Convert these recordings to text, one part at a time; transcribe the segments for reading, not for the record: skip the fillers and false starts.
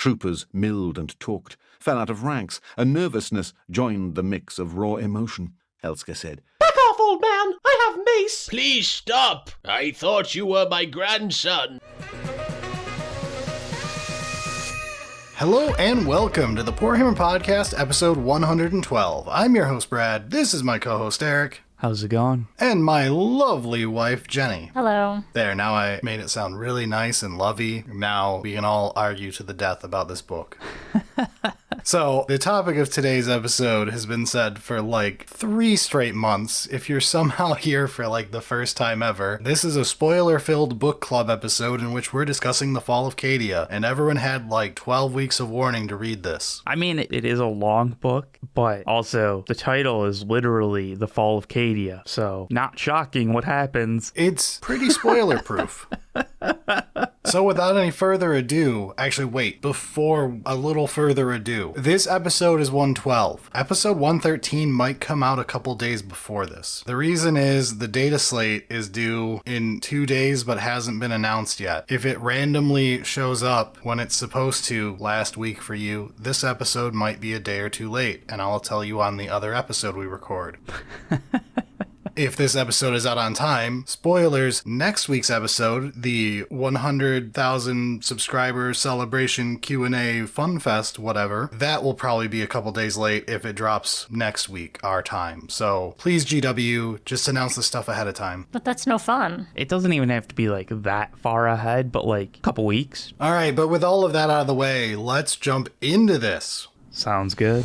Troopers milled and talked, fell out of ranks, and nervousness joined the mix of raw emotion. Hellsker said, "Back off, old man! I have mace!" Please stop! I thought you were my grandson. Hello and welcome to the Poor Hammer Podcast, episode 112. I'm your host, Brad. This is my co-host, Eric. How's it going? And my lovely wife, Jenny. Hello. There, now I made it sound really nice and lovey. Now we can all argue to the death about this book. So, the topic of today's episode has been said for like 3 straight months. If you're somehow here for like the first time ever, this is a spoiler-filled book club episode in which we're discussing the Fall of Cadia, and everyone had like 12 weeks of warning to read this. I mean, it is a long book, but also the title is literally The Fall of Cadia, so not shocking what happens. It's pretty spoiler-proof. So without any further ado, actually wait, before a little further ado, this episode is 112. Episode 113 might come out a couple days before this. The reason is the data slate is due in 2 days but hasn't been announced yet. If it randomly shows up when it's supposed to last week for you, this episode might be a day or two late, and I'll tell you on the other episode we record. If this episode is out on time, spoilers, next week's episode, the 100,000 subscriber celebration Q&A fun fest, whatever, that will probably be a couple days late if it drops next week, our time. So please, GW, just announce the stuff ahead of time. But that's no fun. It doesn't even have to be like that far ahead, but like a couple weeks. All right, but with all of that out of the way, let's jump into this. Sounds good.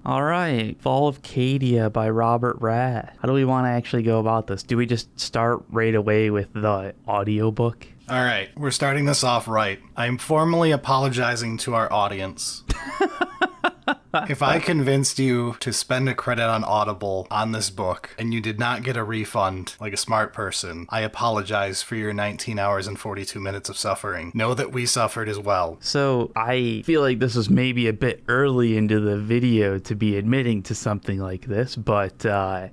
All right, Fall of Cadia by Robert Rath. How do we want to actually go about this? Do we just start right away with the audiobook? All right, we're starting this off right. I'm formally apologizing to our audience. If I convinced you to spend a credit on Audible on this book and you did not get a refund like a smart person, I apologize for your 19 hours and 42 minutes of suffering. Know that we suffered as well. So I feel like this is maybe a bit early into the video to be admitting to something like this, but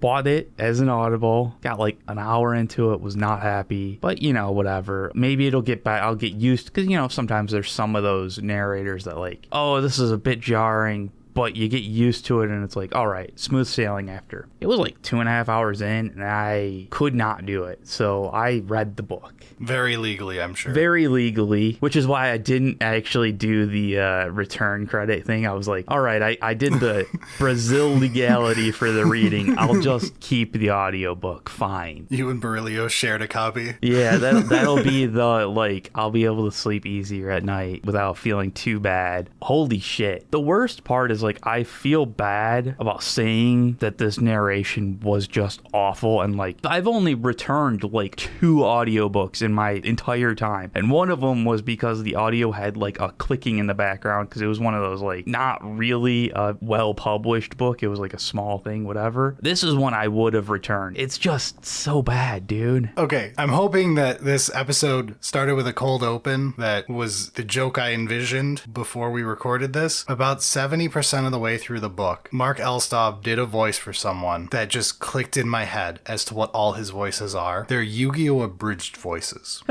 bought it as an Audible, got like an hour into it, was not happy, but you know, whatever. Maybe it'll get back, I'll get used, because you know, sometimes there's some of those narrators that like, oh, this is a bit jarring, but you get used to it and it's like, all right, smooth sailing after. It was like 2.5 hours in and I could not do it. So I read the book. Very legally, I'm sure. Very legally, which is why I didn't actually do the return credit thing. I was like, all right, I did the Brazil legality for the reading. I'll just keep the audiobook. Fine. You and Berylio shared a copy? Yeah, that'll be the, like, I'll be able to sleep easier at night without feeling too bad. Holy shit. The worst part is, like, I feel bad about saying that this narration was just awful, and like I've only returned like 2 audiobooks in my entire time, and one of them was because the audio had like a clicking in the background because it was one of those like not really a well published book. It was like a small thing, whatever. This is one I would have returned. It's just so bad, dude. Okay, I'm hoping that this episode started with a cold open. That was the joke I envisioned before we recorded this. About 70% of the way through the book, Mark Elstob did a voice for someone that just clicked in my head as to what all his voices are. They're Yu-Gi-Oh! Abridged voices.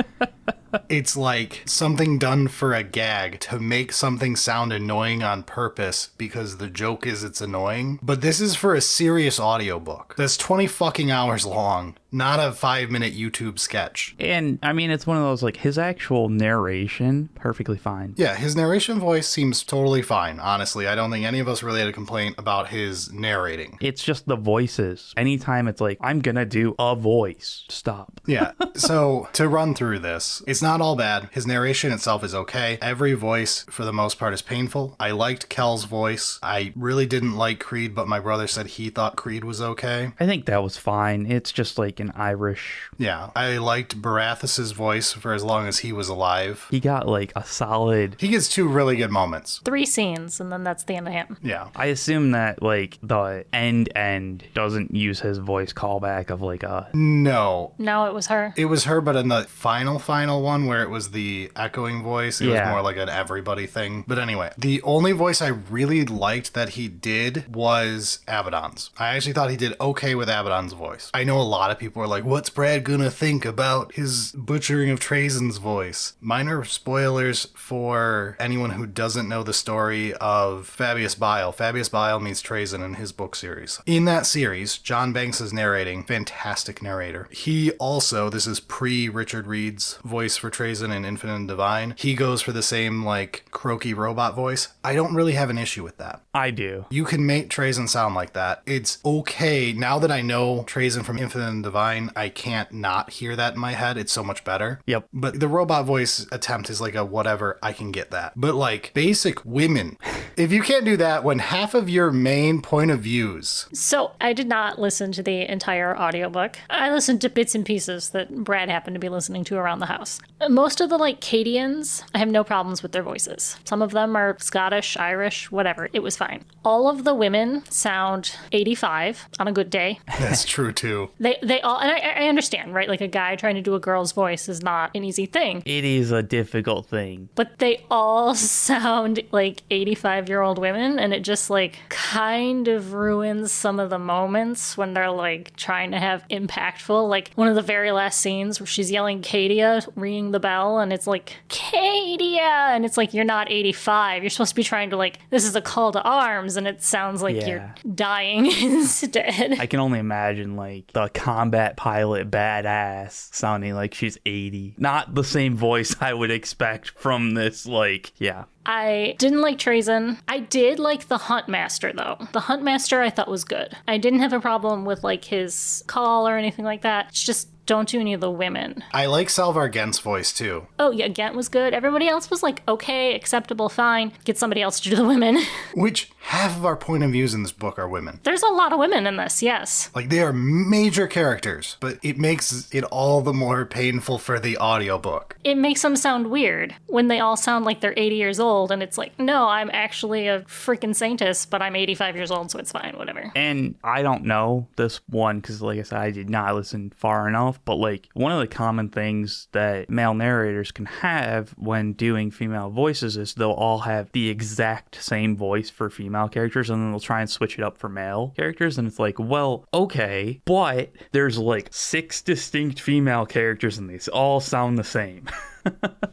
It's like something done for a gag to make something sound annoying on purpose because the joke is it's annoying. But this is for a serious audiobook that's 20 fucking hours long, not a 5-minute YouTube sketch. And I mean, it's one of those like his actual narration, perfectly fine. Yeah, his narration voice seems totally fine, honestly. I don't think any of us really had a complaint about his narrating. It's just the voices. Anytime it's like, I'm gonna do a voice, stop. Yeah, so to run through this, it's not all bad. His narration itself is okay. Every voice, for the most part, is painful. I liked Kel's voice. I really didn't like Creed, but my brother said he thought Creed was okay. I think that was fine. It's just like an Irish. Yeah, I liked Barathus's voice for as long as he was alive. He got like a solid... He gets 2 really good moments. 3 scenes, and then that's the end of him. Yeah. I assume that like the end doesn't use his voice callback of like a... No. No, it was her. It was her, but in the final one where it was the echoing voice, it was more like an everybody thing. But anyway, the only voice I really liked that he did was Abaddon's. I actually thought he did okay with Abaddon's voice. I know a lot of people people are like, what's Brad gonna think about his butchering of Trazyn's voice? Minor spoilers for anyone who doesn't know the story of Fabius Bile. Fabius Bile meets Trazyn in his book series. In that series, John Banks is narrating. Fantastic narrator. He also, this is pre-Richard Reed's voice for Trazyn in Infinite and Divine. He goes for the same, like, croaky robot voice. I don't really have an issue with that. I do. You can make Trazyn sound like that. It's okay. Now that I know Trazyn from Infinite and Divine, I can't not hear that in my head. It's so much better. Yep. But the robot voice attempt is like a whatever, I can get that. But like basic women, if you can't do that when half of your main point of views. So I did not listen to the entire audiobook. I listened to bits and pieces that Brad happened to be listening to around the house. Most of the like Cadians, I have no problems with their voices. Some of them are Scottish, Irish, whatever. It was fine. All of the women sound 85 on a good day. That's true too. They all, and I understand, right? Like a guy trying to do a girl's voice is not an easy thing. It is a difficult thing. But they all sound like 85-year-old women, and it just like kind of ruins some of the moments when they're like trying to have impactful. Like one of the very last scenes where she's yelling Cadia, ringing the bell, and it's like, Cadia! And it's like, you're not 85. You're supposed to be trying to like, this is a call to arms, and it sounds like you're dying instead. I can only imagine like the combat pilot badass sounding like she's 80. Not the same voice I would expect from this, like, yeah. I didn't like Trazyn. I did like the Huntmaster, though. The Huntmaster I thought was good. I didn't have a problem with, like, his call or anything like that. It's just don't do any of the women. I like Salvar Gent's voice, too. Oh, yeah, Gent was good. Everybody else was, like, okay, acceptable, fine. Get somebody else to do the women. Which half of our point of views in this book are women. There's a lot of women in this, yes. Like, they are major characters, but it makes it all the more painful for the audiobook. It makes them sound weird when they all sound like they're 80 years old, and it's like, no, I'm actually a freaking saintess, but I'm 85 years old, so it's fine, whatever. And I don't know this one, because like I said, I did not listen far enough, but like one of the common things that male narrators can have when doing female voices is they'll all have the exact same voice for female characters, and then they'll try and switch it up for male characters, and it's like, well, okay, but there's like 6 distinct female characters and these all sound the same.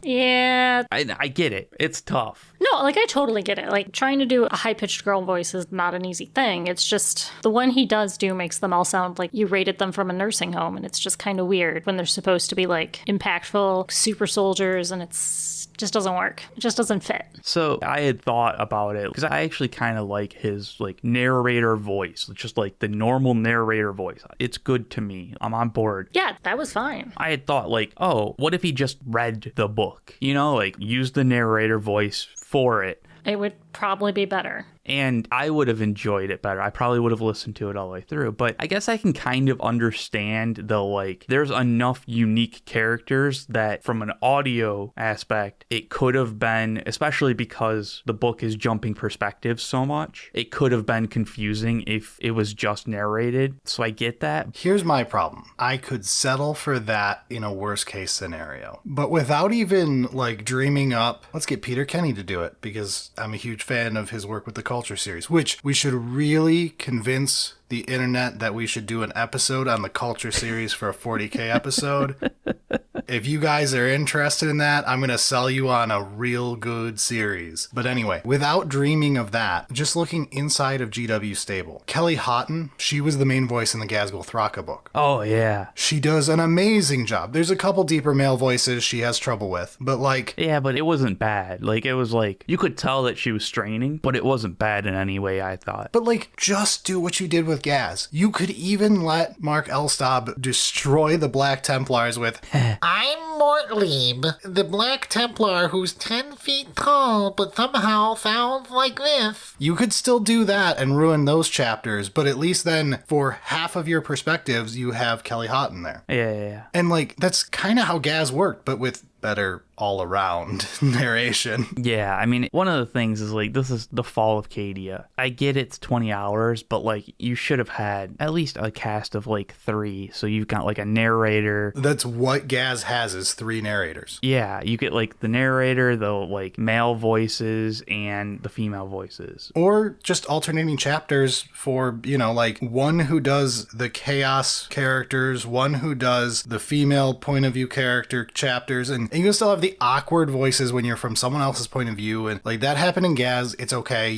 Yeah. I get it. It's tough. No, like I totally get it. Like trying to do a high-pitched girl voice is not an easy thing. It's just the one he does do makes them all sound like you raided them from a nursing home, and it's just kind of weird when they're supposed to be like impactful super soldiers, and it's just doesn't work. It just doesn't fit. So I had thought about it because I actually kind of like his like narrator voice. It's just like the normal narrator voice. It's good to me. I'm on board. Yeah, that was fine. I had thought like, oh, what if he just read the book? You know, like use the narrator voice for it. It would probably be better. And I would have enjoyed it better. I probably would have listened to it all the way through. But I guess I can kind of understand the, like, there's enough unique characters that from an audio aspect, it could have been, especially because the book is jumping perspectives so much, it could have been confusing if it was just narrated. So I get that. Here's my problem. I could settle for that in a worst case scenario. But without even, like, dreaming up, let's get Peter Kenny to do it, because I'm a huge fan of his work with the Culture series, which we should really convince the internet that we should do an episode on the Culture series for a 40K episode. If you guys are interested in that, I'm going to sell you on a real good series. But anyway, without dreaming of that, just looking inside of GW Stable, Kelly Houghton, she was the main voice in the Gazgul Thraka book. Oh, yeah. She does an amazing job. There's a couple deeper male voices she has trouble with, but like... Yeah, but it wasn't bad. Like, it was like, you could tell that she was straining, but it wasn't bad in any way, I thought. But like, just do what you did with Gaz. You could even let Mark Elstob destroy the Black Templars with, I'm Mortlieb, the Black Templar who's 10 feet tall, but somehow sounds like this. You could still do that and ruin those chapters, but at least then, for half of your perspectives, you have Kelly Houghton there. Yeah. And like, that's kind of how Gaz worked, but with better all around narration. Yeah, I mean, one of the things is like, this is the Fall of Cadia. I get it's 20 hours, but like, you should have had at least a cast of like 3. So you've got like a narrator. That's what Gaz has, is 3 narrators. Yeah, you get like the narrator, the like male voices, and the female voices. Or just alternating chapters for, you know, like one who does the chaos characters, one who does the female point of view character chapters, and you can still have the awkward voices when you're from someone else's point of view. And like that happened in Gaz. It's okay.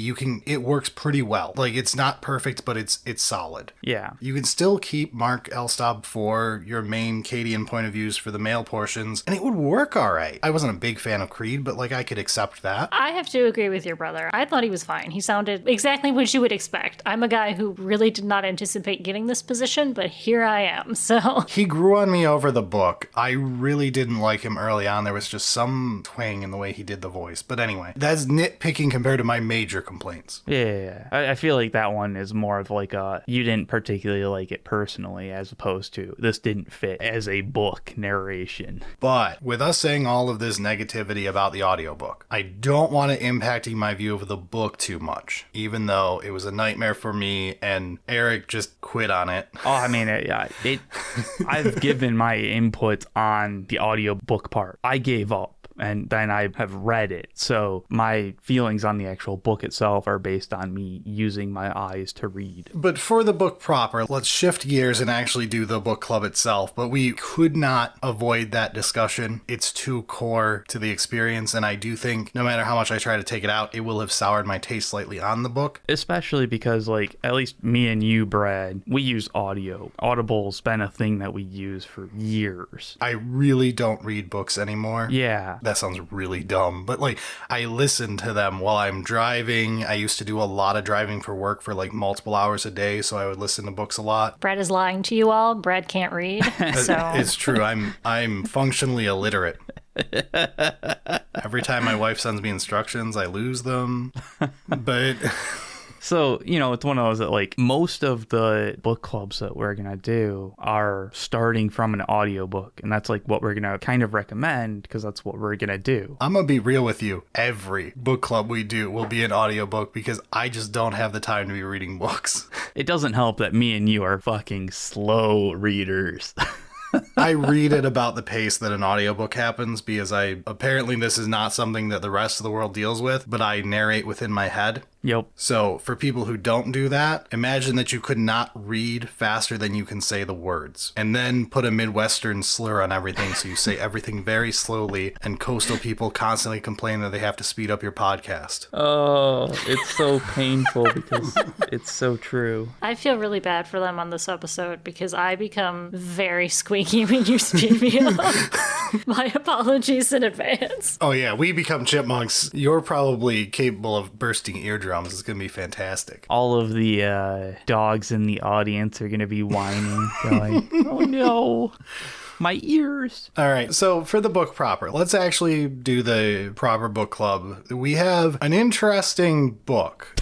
It works pretty well. Like it's not perfect, but it's solid. Yeah. You can still keep Mark Elstob for your main Cadian point of views for the male portions, and it would work all right. I wasn't a big fan of Creed, but like I could accept that. I have to agree with your brother. I thought he was fine. He sounded exactly what you would expect. I'm a guy who really did not anticipate getting this position, but here I am, so. He grew on me over the book. I really didn't like him early on. There was just some twang in the way he did the voice. But anyway, that's nitpicking compared to my major complaints. Yeah. I feel like that one is more of like you didn't particularly like it personally, as opposed to this didn't fit as a book narration. But with us saying all of this negativity about the audiobook, I don't want it impacting my view of the book too much, even though it was a nightmare for me and Eric just quit on it. Oh, I mean, I've given my input on the audiobook part. I gave up. And then I have read it. So my feelings on the actual book itself are based on me using my eyes to read. But for the book proper, let's shift gears and actually do the book club itself. But we could not avoid that discussion. It's too core to the experience. And I do think no matter how much I try to take it out, it will have soured my taste slightly on the book. Especially because, like, at least me and you, Brad, we use audio. Audible's been a thing that we use for years. I really don't read books anymore. Yeah. That sounds really dumb, but like I listen to them while I'm driving. I used to do a lot of driving for work for like multiple hours a day, so I would listen to books a lot. Brad is lying to you all. Brad can't read, so. It's true. I'm functionally illiterate. Every time my wife sends me instructions, I lose them. But So, you know, it's one of those that, like, most of the book clubs that we're going to do are starting from an audiobook. And that's, like, what we're going to kind of recommend because that's what we're going to do. I'm going to be real with you. Every book club we do will be an audiobook because I just don't have the time to be reading books. It doesn't help that me and you are fucking slow readers. I read at about the pace that an audiobook happens because apparently this is not something that the rest of the world deals with, but I narrate within my head. Yep. So for people who don't do that, imagine that you could not read faster than you can say the words, and then put a Midwestern slur on everything so you say everything very slowly, and coastal people constantly complain that they have to speed up your podcast. Oh, it's so painful because it's so true. I feel really bad for them on this episode because I become very squeaky when you speed me up. My apologies in advance. Oh yeah, we become chipmunks. You're probably capable of bursting eardrums. It's going to be fantastic. All of the dogs in the audience are going to be whining, going, oh no, my ears. All right, so for the book proper, let's actually do the proper book club. We have an interesting book.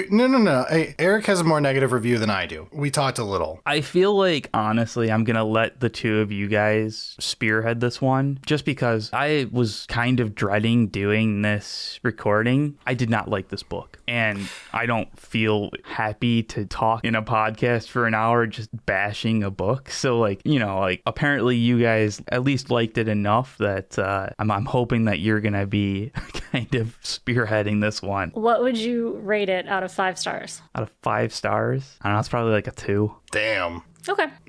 No. Hey, Eric has a more negative review than I do. We talked a little. I feel like, honestly, I'm going to let the two of you guys spearhead this one just because I was kind of dreading doing this recording. I did not like this book, and I don't feel happy to talk in a podcast for an hour just bashing a book. So, like, you know, like, apparently you guys at least liked it enough that I'm hoping that you're going to be kind of spearheading this one. What would you rate it out of 5 stars? Out of 5 stars? I don't know, it's probably like a 2. Damn.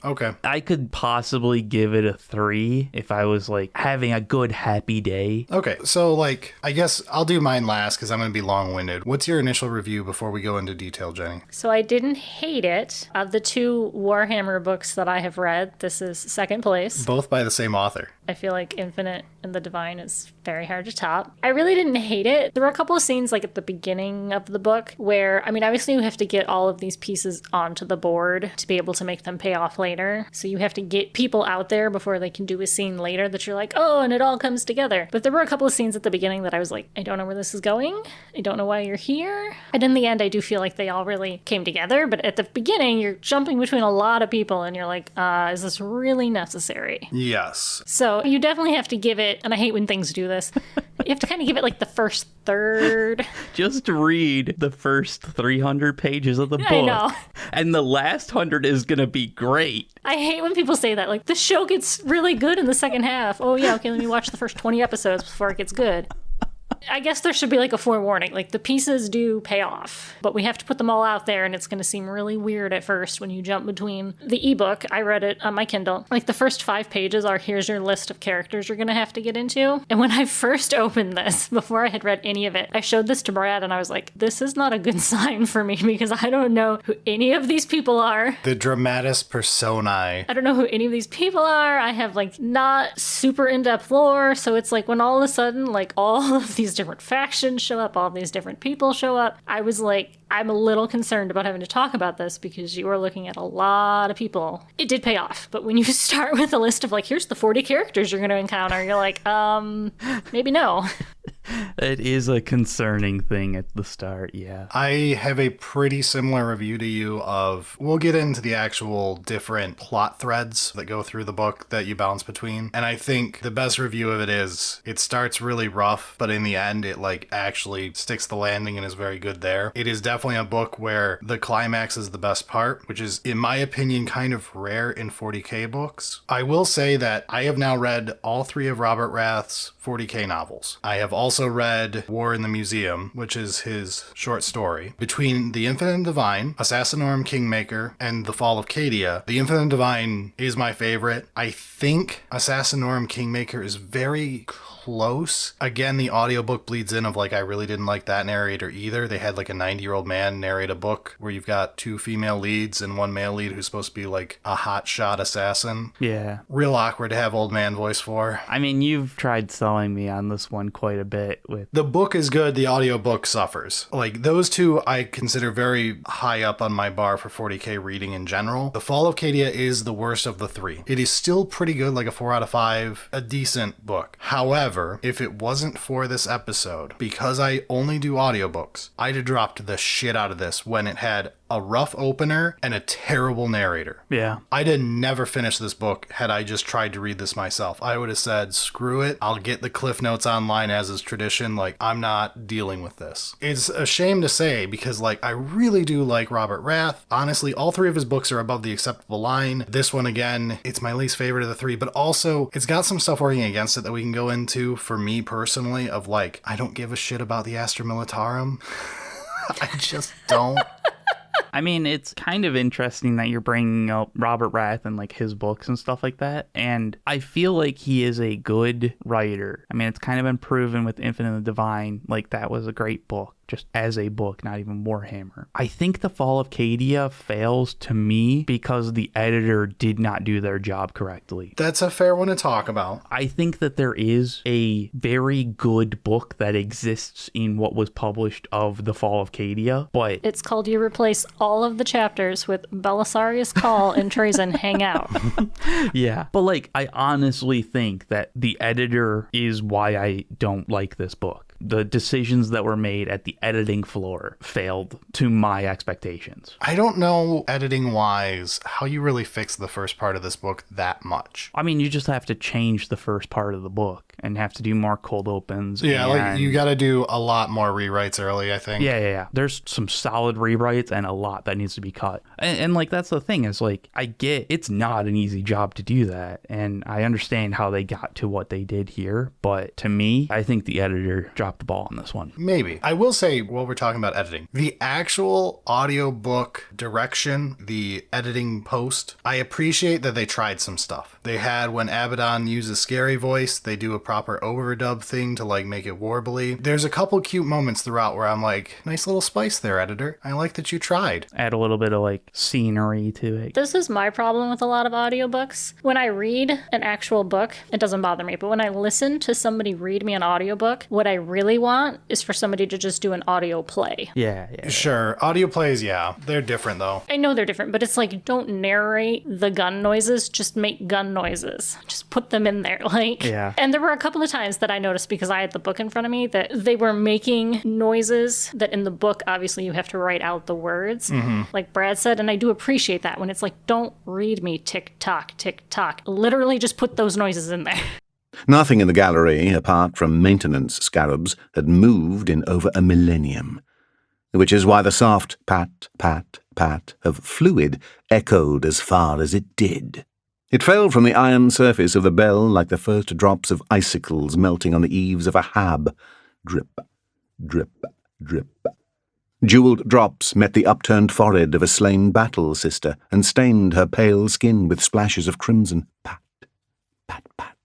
Okay. I could possibly give it a 3 if I was like having a good happy day. Okay, so like, I guess I'll do mine last because I'm going to be long-winded. What's your initial review before we go into detail, Jenny? So I didn't hate it. Of the 2 Warhammer books that I have read, this is second place. Both by the same author. I feel like Infinite and the Divine is very hard to top. I really didn't hate it. There were a couple of scenes like at the beginning of the book where, I mean, obviously you have to get all of these pieces onto the board to be able to make them pay off later. So you have to get people out there before they can do a scene later that you're like, oh, and it all comes together. But there were a couple of scenes at the beginning that I was like, I don't know where this is going. I don't know why you're here. And in the end, I do feel like they all really came together. But at the beginning, you're jumping between a lot of people and you're like, is this really necessary? Yes. So you definitely have to give it, and I hate when things do this, you have to kind of give it like the first third. Just read the first 300 pages of the book. I know. And the last 100 is going to be great. I hate when people say that. Like, the show gets really good in the second half. Oh, yeah, okay, let me watch the first 20 episodes before it gets good. I guess there should be like a forewarning. Like, the pieces do pay off, but we have to put them all out there, and it's going to seem really weird at first when you jump between the ebook. I read it on my Kindle. Like, the first 5 pages are, here's your list of characters you're going to have to get into. And when I first opened this, before I had read any of it, I showed this to Brad, and I was like, this is not a good sign for me because I don't know who any of these people are. The dramatis personae. I don't know who any of these people are. I have like not super in-depth lore. So it's like when all of a sudden, like all of these different factions show up, all of these different people show up, I was like, I'm a little concerned about having to talk about this because you are looking at a lot of people. It did pay off, but when you start with a list of like, here's the 40 characters you're going to encounter, you're like, maybe no. It is a concerning thing at the start, yeah. I have a pretty similar review to you of, we'll get into the actual different plot threads that go through the book that you bounce between. And I think the best review of it is, it starts really rough, but in the end, it like actually sticks the landing and is very good there. It is definitely a book where the climax is the best part, which is, in my opinion, kind of rare in 40K books. I will say that I have now read all 3 of Robert Rath's 40K novels. I have also read War in the Museum, which is his short story. Between The Infinite and Divine, Assassinorum Kingmaker, and The Fall of Cadia, The Infinite and Divine is my favorite. I think Assassinorum Kingmaker is very close. Again, the audiobook bleeds in of like, I really didn't like that narrator either. They had like a 90-year-old man narrate a book where you've got 2 female leads and 1 male lead who's supposed to be like a hotshot assassin. Yeah. Real awkward to have old man voice for. I mean, you've tried selling me on this one quite a bit with... The book is good, the audiobook suffers. Like, those 2 I consider very high up on my bar for 40K reading in general. The Fall of Cadia is the worst of the 3. It is still pretty good, like a 4 out of 5, a decent book. However, if it wasn't for this episode, because I only do audiobooks, I'd have dropped the shit out of this when it had a rough opener and a terrible narrator. Yeah. I'd have never finished this book had I just tried to read this myself. I would have said, screw it, I'll get the Cliff Notes online as is tradition, like, I'm not dealing with this. It's a shame to say, because, like, I really do like Robert Rath. Honestly, all 3 of his books are above the acceptable line. This one, again, it's my least favorite of the 3, but also, it's got some stuff working against it that we can go into, for me personally, of, like, I don't give a shit about the Astra Militarum. I just don't. I mean, it's kind of interesting that you're bringing up Robert Rath and like his books and stuff like that. And I feel like he is a good writer. I mean, it's kind of been proven with Infinite and Divine. Like, that was a great book. Just as a book, not even Warhammer. I think The Fall of Cadia fails to me because the editor did not do their job correctly. That's a fair one to talk about. I think that there is a very good book that exists in what was published of The Fall of Cadia, but... It's called You Replace All of the Chapters with Belisarius Call and Trazyn Hang Out. Yeah, but like, I honestly think that the editor is why I don't like this book. The decisions that were made at the editing floor failed to my expectations. I don't know, editing-wise, how you really fix the first part of this book that much. I mean, you just have to change the first part of the book and have to do more cold opens. Yeah, like, you gotta do a lot more rewrites early, I think. Yeah. There's some solid rewrites and a lot that needs to be cut. And like, that's the thing, is like, I get it's not an easy job to do that. And I understand how they got to what they did here. But to me, I think the editor dropped the ball on this one. Maybe. I will say, while we're talking about editing, the actual audiobook direction, the editing post, I appreciate that they tried some stuff. They had, when Abaddon uses scary voice, they do a proper overdub thing to like make it warbly. There's a couple cute moments throughout where I'm like, nice little spice there, editor. I like that you tried. Add a little bit of like scenery to it. This is my problem with a lot of audiobooks. When I read an actual book, it doesn't bother me. But when I listen to somebody read me an audiobook, what I really want is for somebody to just do an audio play. Yeah. Sure. Audio plays, yeah. They're different though. I know they're different, but it's like, don't narrate the gun noises, just make gun noises. Just put them in there. Like, Yeah. And there were a couple of times that I noticed, because I had the book in front of me, that they were making noises that in the book, obviously you have to write out the words, like Brad said. And I do appreciate that when it's like, don't read me tick tock, tick tock. Literally just put those noises in there. Nothing in the gallery, apart from maintenance scarabs, had moved in over a millennium, which is why the soft pat, pat, pat of fluid echoed as far as it did. It fell from the iron surface of the bell like the first drops of icicles melting on the eaves of a hab. Drip, drip, drip. Jewelled drops met the upturned forehead of a slain battle sister and stained her pale skin with splashes of crimson. Pat, pat, pat.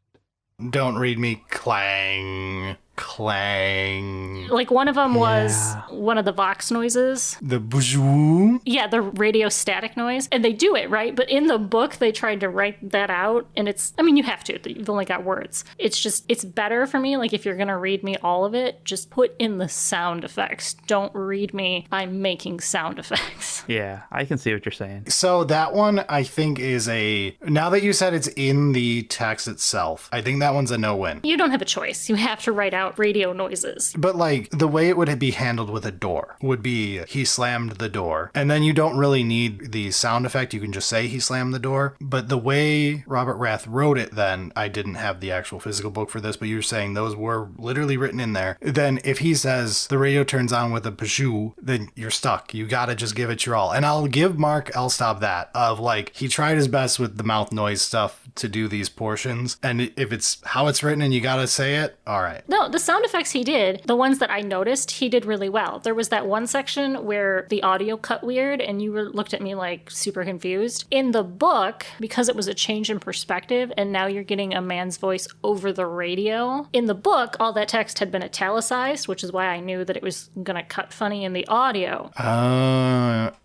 Don't read me clang, clang. Like one of them was one of the Vox noises. The boujou. Yeah, the radio static noise. And they do it, right? But in the book, they tried to write that out. And it's, I mean, you have to. You've only got words. It's just, it's better for me. Like if you're going to read me all of it, just put in the sound effects. Don't read me, I'm making sound effects. Yeah, I can see what you're saying. So that one, I think, is a... Now that you said it's in the text itself, I think that one's a no-win. You don't have a choice. You have to write out radio noises. But, like, the way it would be handled with a door would be he slammed the door. And then you don't really need the sound effect. You can just say he slammed the door. But the way Robert Rath wrote it then, I didn't have the actual physical book for this, but you're saying those were literally written in there. Then if he says the radio turns on with a pajou, then you're stuck. You gotta just give it your all. And I'll give Mark Elstop that, of like, he tried his best with the mouth noise stuff to do these portions. And if it's how it's written and you gotta say it, all right. No, the sound effects he did, the ones that I noticed, he did really well. There was that one section where the audio cut weird and you looked at me like super confused. In the book, because it was a change in perspective and now you're getting a man's voice over the radio, in the book, all that text had been italicized, which is why I knew that it was gonna cut funny in the audio.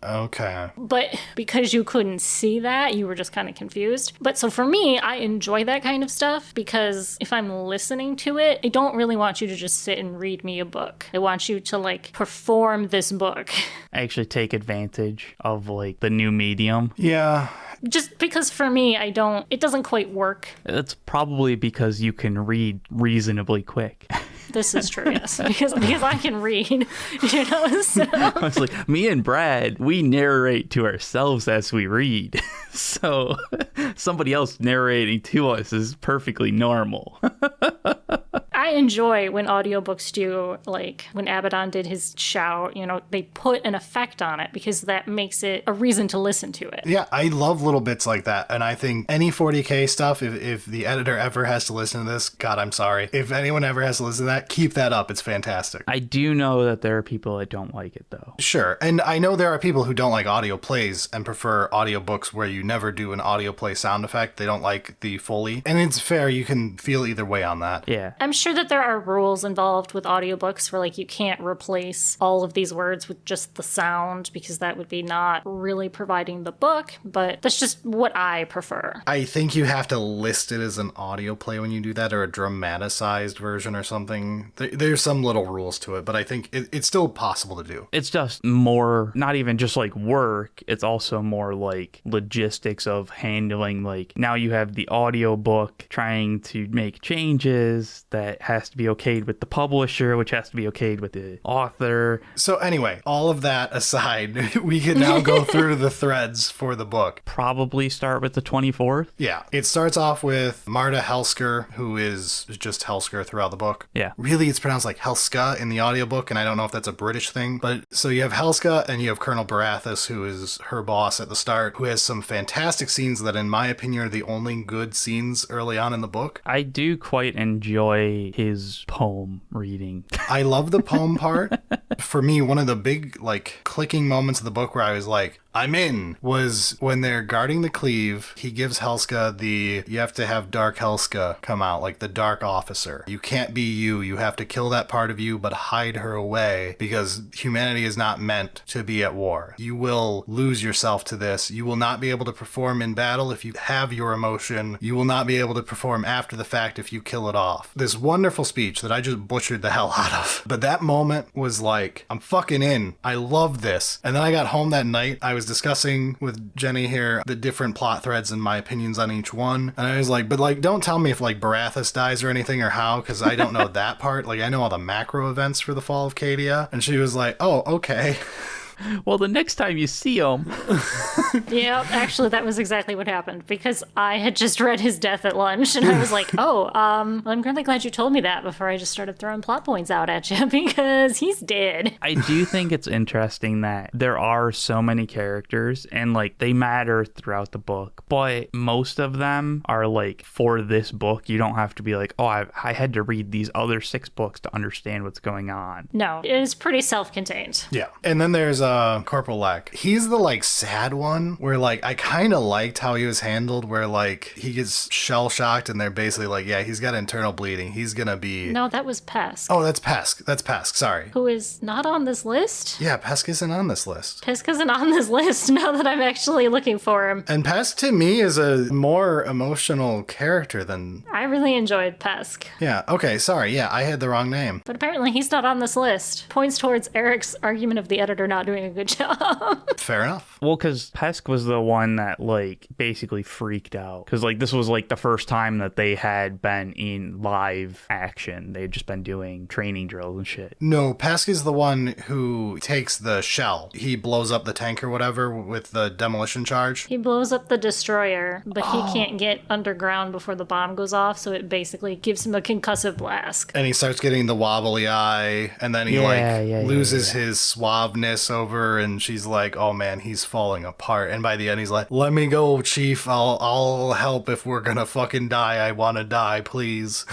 Okay. But because you couldn't see that, you were just kind of confused. But so for me, I enjoy that kind of stuff because if I'm listening to it, I don't really want you to just sit and read me a book. I want you to like perform this book. Actually take advantage of like the new medium. Yeah. Just because for me, it doesn't quite work. It's probably because you can read reasonably quick. This is true, yes. Because I can read, you know, so. It's like, me and Brad, we narrate to ourselves as we read. So somebody else narrating to us is perfectly normal. I enjoy when audiobooks do, like, when Abaddon did his shout, you know, they put an effect on it because that makes it a reason to listen to it. Yeah, I love little bits like that. And I think any 40K stuff, if the editor ever has to listen to this, God, I'm sorry. If anyone ever has to listen to that, keep that up. It's fantastic. I do know that there are people that don't like it, though. Sure. And I know there are people who don't like audio plays and prefer audiobooks where you never do an audio play sound effect. They don't like the Foley. And it's fair. You can feel either way on that. Yeah. I'm sure that there are rules involved with audiobooks where, like, you can't replace all of these words with just the sound because that would be not really providing the book, but that's just what I prefer. I think you have to list it as an audio play when you do that, or a dramaticized version or something. There's some little rules to it, but I think it's still possible to do. It's just more, not even just like work, it's also more like logistics of handling, like, now you have the audio book trying to make changes that has to be okayed with the publisher, which has to be okayed with the author. So anyway, all of that aside, we can now go through the threads for the book. Probably start with the 24th. Yeah, it starts off with Marda Hellsker, who is just Hellsker throughout the book. Yeah. Really, it's pronounced like Hellska in the audiobook, and I don't know if that's a British thing. But so you have Hellska, and you have Colonel Barathus, who is her boss at the start, who has some fantastic scenes that, in my opinion, are the only good scenes early on in the book. I do quite enjoy his poem reading. I love the poem part. For me, one of the big, like, clicking moments of the book where I was like, I'm in was when they're guarding the cleave. He gives Hellsker you have to have Dark Hellsker come out, like the Dark Officer. You can't be you. You have to kill that part of you, but hide her away because humanity is not meant to be at war. You will lose yourself to this. You will not be able to perform in battle if you have your emotion. You will not be able to perform after the fact if you kill it off. This wonderful speech that I just butchered the hell out of. But that moment was like, I'm fucking in. I love this. And then I got home that night. I was discussing with Jenny here the different plot threads and my opinions on each one. And I was like, but like, don't tell me if like Barathus dies or anything or how, because I don't know that part. Like, I know all the macro events for the Fall of Cadia. And she was like, oh, okay. Well, the next time you see him. Yeah, actually, that was exactly what happened because I had just read his death at lunch and I was like, I'm really glad you told me that before I just started throwing plot points out at you because he's dead. I do think it's interesting that there are so many characters and like they matter throughout the book, but most of them are like for this book. You don't have to be like, oh, I had to read these other 6 books to understand what's going on. No, it is pretty self-contained. Yeah. And then there's Corporal Leck. He's the like sad one where like I kind of liked how he was handled where like he gets shell shocked and they're basically like, yeah, he's got internal bleeding. He's gonna be... No, that was Pesk. Oh, that's Pesk. That's Pesk. Sorry. Who is not on this list? Yeah, Pesk isn't on this list. Pesk isn't on this list now that I'm actually looking for him. And Pesk to me is a more emotional character than... I really enjoyed Pesk. Yeah, okay, sorry. Yeah, I had the wrong name. But apparently he's not on this list. Points towards Eric's argument of the editor not doing a good job. Fair enough. Well, because Pesk was the one that like basically freaked out because like this was like the first time that they had been in live action. They'd just been doing training drills and shit. No, Pesk is the one who takes the shell. He blows up the tank or whatever with the demolition charge. He blows up the destroyer, but he can't get underground before the bomb goes off, so it basically gives him a concussive blast. And he starts getting the wobbly eye, and then he loses his suaveness over, and she's like, oh man, he's falling apart. And by the end, he's like, let me go, Chief. I'll help if we're gonna fucking die. I want to die, please.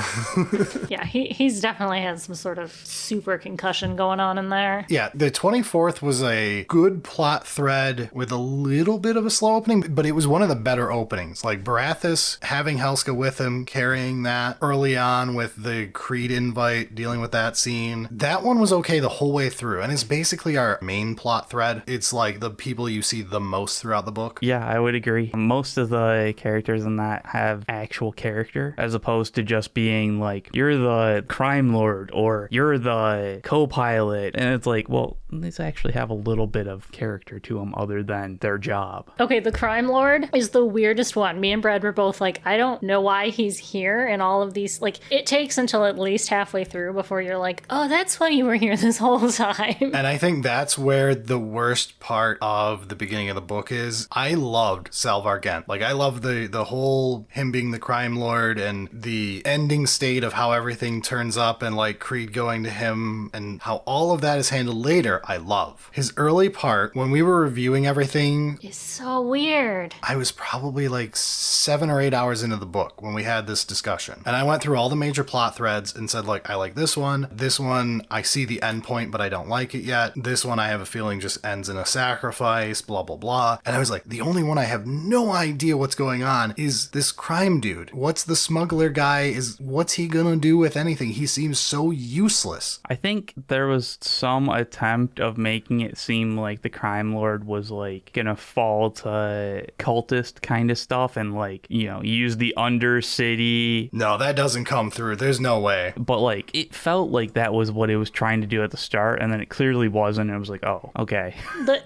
Yeah, he's definitely had some sort of super concussion going on in there. Yeah, the 24th was a good plot thread with a little bit of a slow opening, but it was one of the better openings. Like Barathus having Hellsker with him, carrying that early on with the Creed invite, dealing with that scene. That one was okay the whole way through, and it's basically our main plot thread. It's like the people you see the most throughout the book. Yeah, I would agree. Most of the characters in that have actual character as opposed to just being like, you're the crime lord or you're the co-pilot. And it's like, well, these actually have a little bit of character to them other than their job. Okay, the crime lord is the weirdest one. Me and Brad were both like, I don't know why he's here and all of these, like, it takes until at least halfway through before you're like, oh, that's why you were here this whole time. And I think that's where the worst part of the beginning of the book is. I loved Salvar Gent. Like, I love the whole him being the crime lord and the ending state of how everything turns up and like Creed going to him and how all of that is handled later. I love his early part when we were reviewing everything. It's so weird. I was probably like 7 or 8 hours into the book when we had this discussion, and I went through all the major plot threads and said, like, I like this one, I see the end point but I don't like it yet, this one I have a feeling just ends in a sacrifice, blah blah blah. And I was like, the only one I have no idea what's going on is this crime dude. What's the smuggler guy? What's he gonna do with anything? He seems so useless. I think there was some attempt of making it seem like the crime lord was like gonna fall to cultist kind of stuff and like, you know, use the undercity. No, that doesn't come through. There's no way. But like, it felt like that was what it was trying to do at the start, and then it clearly wasn't. It was like, oh, okay.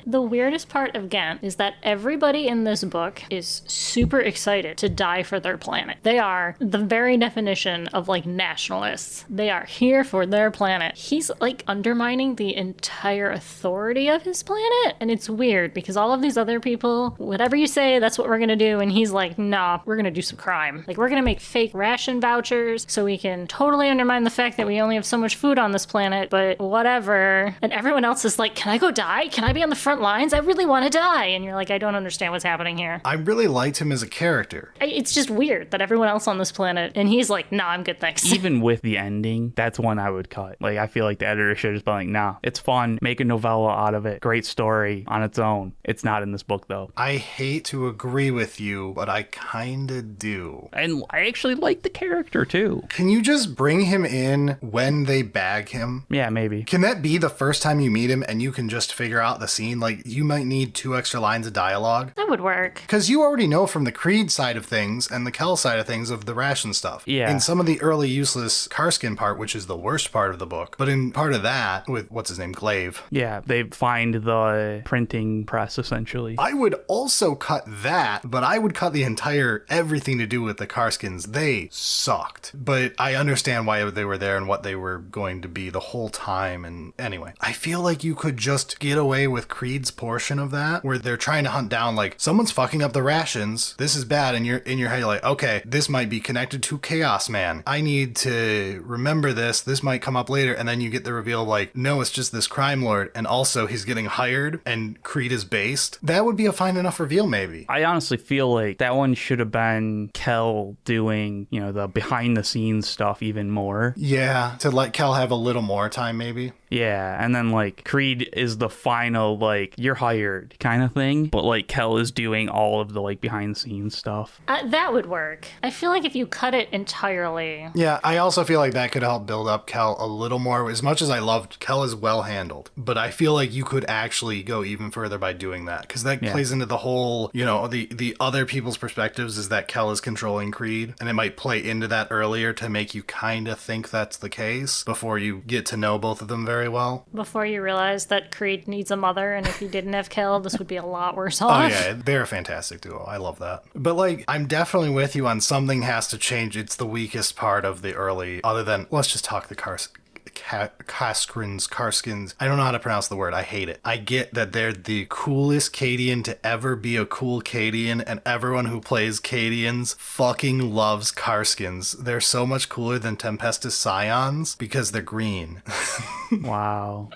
The weirdest part of Gent is that everybody in this book is super excited to die for their planet. They are the very definition of like nationalists. They are here for their planet. He's like undermining the entire authority of his planet, and it's weird because all of these other people, whatever you say, that's what we're gonna do, and he's like, nah, we're gonna do some crime. Like, we're gonna make fake ration vouchers so we can totally undermine the fact that we only have so much food on this planet, but whatever. And everyone else is like, can I go die? Can I be on the front lines? I really want to die. And you're like, I don't understand what's happening here. I really liked him as a character. It's just weird that everyone else on this planet, and he's like, nah, I'm good, thanks. Even with the ending, that's one I would cut. Like, I feel like the editor should have just been like, nah, it's fun. Make a novella out of it. Great story on its own. It's not in this book, though. I hate to agree with you, but I kinda do. And I actually like the character, too. Can you just bring him in when they bag him? Yeah, maybe. Can that be the first time you meet him and you can just figure out the scene? Like, you might need 2 extra lines of dialogue. That would work. Because you already know from the Creed side of things and the Kel side of things of the ration stuff. Yeah. In some of the early useless Carskin part, which is the worst part of the book, but in part of that, with, what's his name, Glaive. Yeah, they find the printing press, essentially. I would also cut that, but I would cut the entire everything to do with the Carskins. They sucked. But I understand why they were there and what they were going to be the whole time. And anyway, I feel like you could just get away with Creed's portion of that, where they're trying to hunt down, like, someone's fucking up the rations. This is bad. And you're in your head, you're like, okay, this might be connected to Chaos Man. I need to remember this. This might come up later. And then you get the reveal, like, no, it's just this crime lord. And also he's getting hired and Creed is based. That would be a fine enough reveal, maybe. I honestly feel like that one should have been Kel doing, the behind the scenes stuff even more. Yeah, to let Kel have a little more time, maybe. Yeah, and then, like, Creed is the final, like, you're hired kind of thing, but, like, Kel is doing all of the, like, behind-the-scenes stuff. That would work. I feel like if you cut it entirely... Yeah, I also feel like that could help build up Kel a little more. As much as I loved, Kel is well handled, but I feel like you could actually go even further by doing that, because that plays into the whole, the other people's perspectives is that Kel is controlling Creed, and it might play into that earlier to make you kind of think that's the case before you get to know both of them very well. Before you realize that Creed needs a mother, and if he didn't have Kel, this would be a lot worse Oh off. yeah, they're a fantastic duo. I love that. But like, I'm definitely with you on something has to change. It's the weakest part of the early, other than, let's just talk the Karskins. I don't know how to pronounce the word. I hate it. I get that they're the coolest Cadian to ever be a cool Cadian, and everyone who plays Cadians fucking loves Karskins. They're so much cooler than Tempestus Scions because they're green. Wow.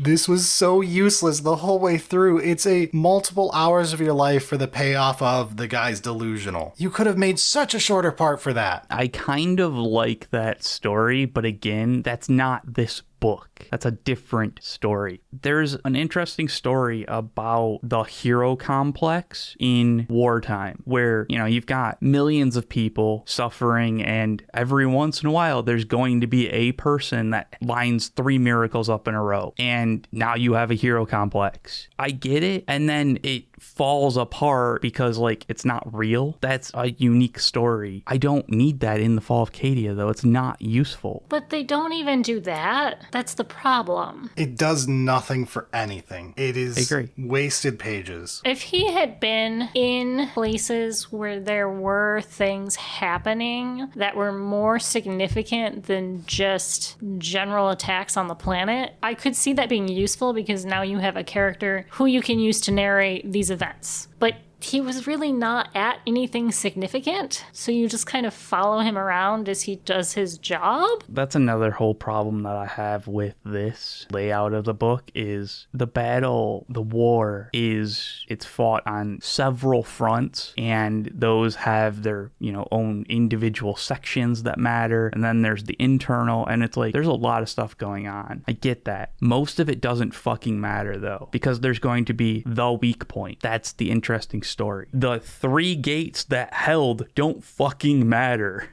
This was so useless the whole way through. It's a multiple hours of your life for the payoff of the guy's delusional. You could have made such a shorter part for that. I kind of like that story, but again, that's not this book. That's a different story. There's an interesting story about the hero complex in wartime where, you've got millions of people suffering, and every once in a while there's going to be a person that lines 3 miracles up in a row, and now you have a hero complex. I get it, and then it falls apart because, like, it's not real. That's a unique story. I don't need that in the Fall of Cadia, though. It's not useful. But they don't even do that. That's the problem. It does nothing for anything. It is wasted pages. If he had been in places where there were things happening that were more significant than just general attacks on the planet, I could see that being useful because now you have a character who you can use to narrate these events. But he was really not at anything significant, so you just kind of follow him around as he does his job. That's another whole problem that I have with this layout of the book is the battle, the war it's fought on several fronts, and those have their, own individual sections that matter, and then there's the internal, and it's like, there's a lot of stuff going on. I get that. Most of it doesn't fucking matter, though, because there's going to be the weak point. That's the interesting story. The 3 gates that held don't fucking matter.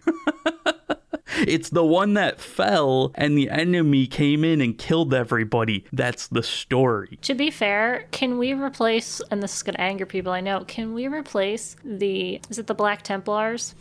It's the one that fell and the enemy came in and killed everybody. That's the story. To be fair, can we replace, and this is going to anger people, I know, can we replace is it the Black Templars?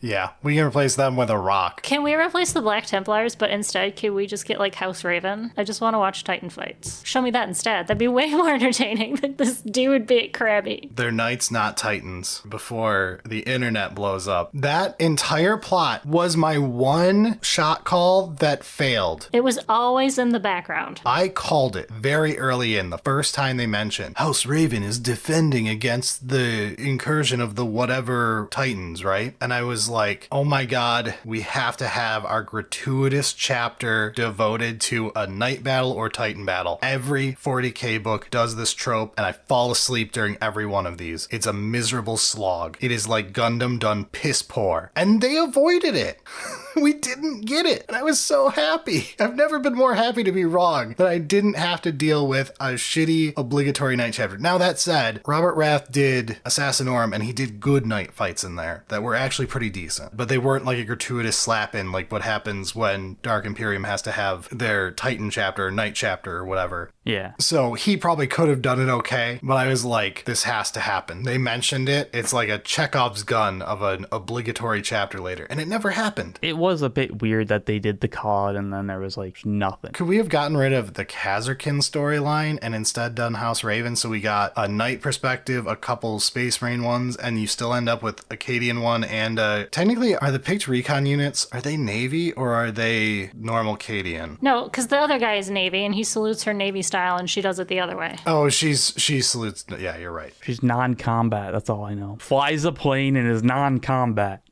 Yeah, we can replace them with a rock. Can we replace the Black Templars, but instead can we just get like House Raven? I just want to watch Titan fights. Show me that instead. That'd be way more entertaining than this dude being crabby. They're knights, not titans, before the internet blows up. That entire plot was my one one shot call that failed. It was always in the background. I called it very early in, the first time they mentioned House Raven is defending against the incursion of the whatever Titans, right? And I was like, oh my god, we have to have our gratuitous chapter devoted to a night battle or Titan battle. Every 40k book does this trope, and I fall asleep during every one of these. It's a miserable slog. It is like Gundam done piss poor. And they avoided it. We didn't get it. And I was so happy. I've never been more happy to be wrong that I didn't have to deal with a shitty obligatory night chapter. Now that said, Robert Rath did Assassinorum, and he did good night fights in there that were actually pretty decent. But they weren't like a gratuitous slap in like what happens when Dark Imperium has to have their Titan chapter or night chapter or whatever. Yeah. So he probably could have done it okay, but I was like, this has to happen. They mentioned it. It's like a Chekhov's gun of an obligatory chapter later, and it never happened. It was a bit weird that they did the call and then there was like nothing. Could we have gotten rid of the Kazarkin storyline and instead done House Raven, so we got a Knight perspective, a couple Space Marine ones, and you still end up with a Cadian one and technically, are the picked recon units, are they Navy or are they normal Cadian? No, because the other guy is Navy, and he salutes her Navy style, and she does it the other way. Oh, she salutes. Yeah, you're right. She's non-combat, that's all I know. Flies a plane and is non-combat.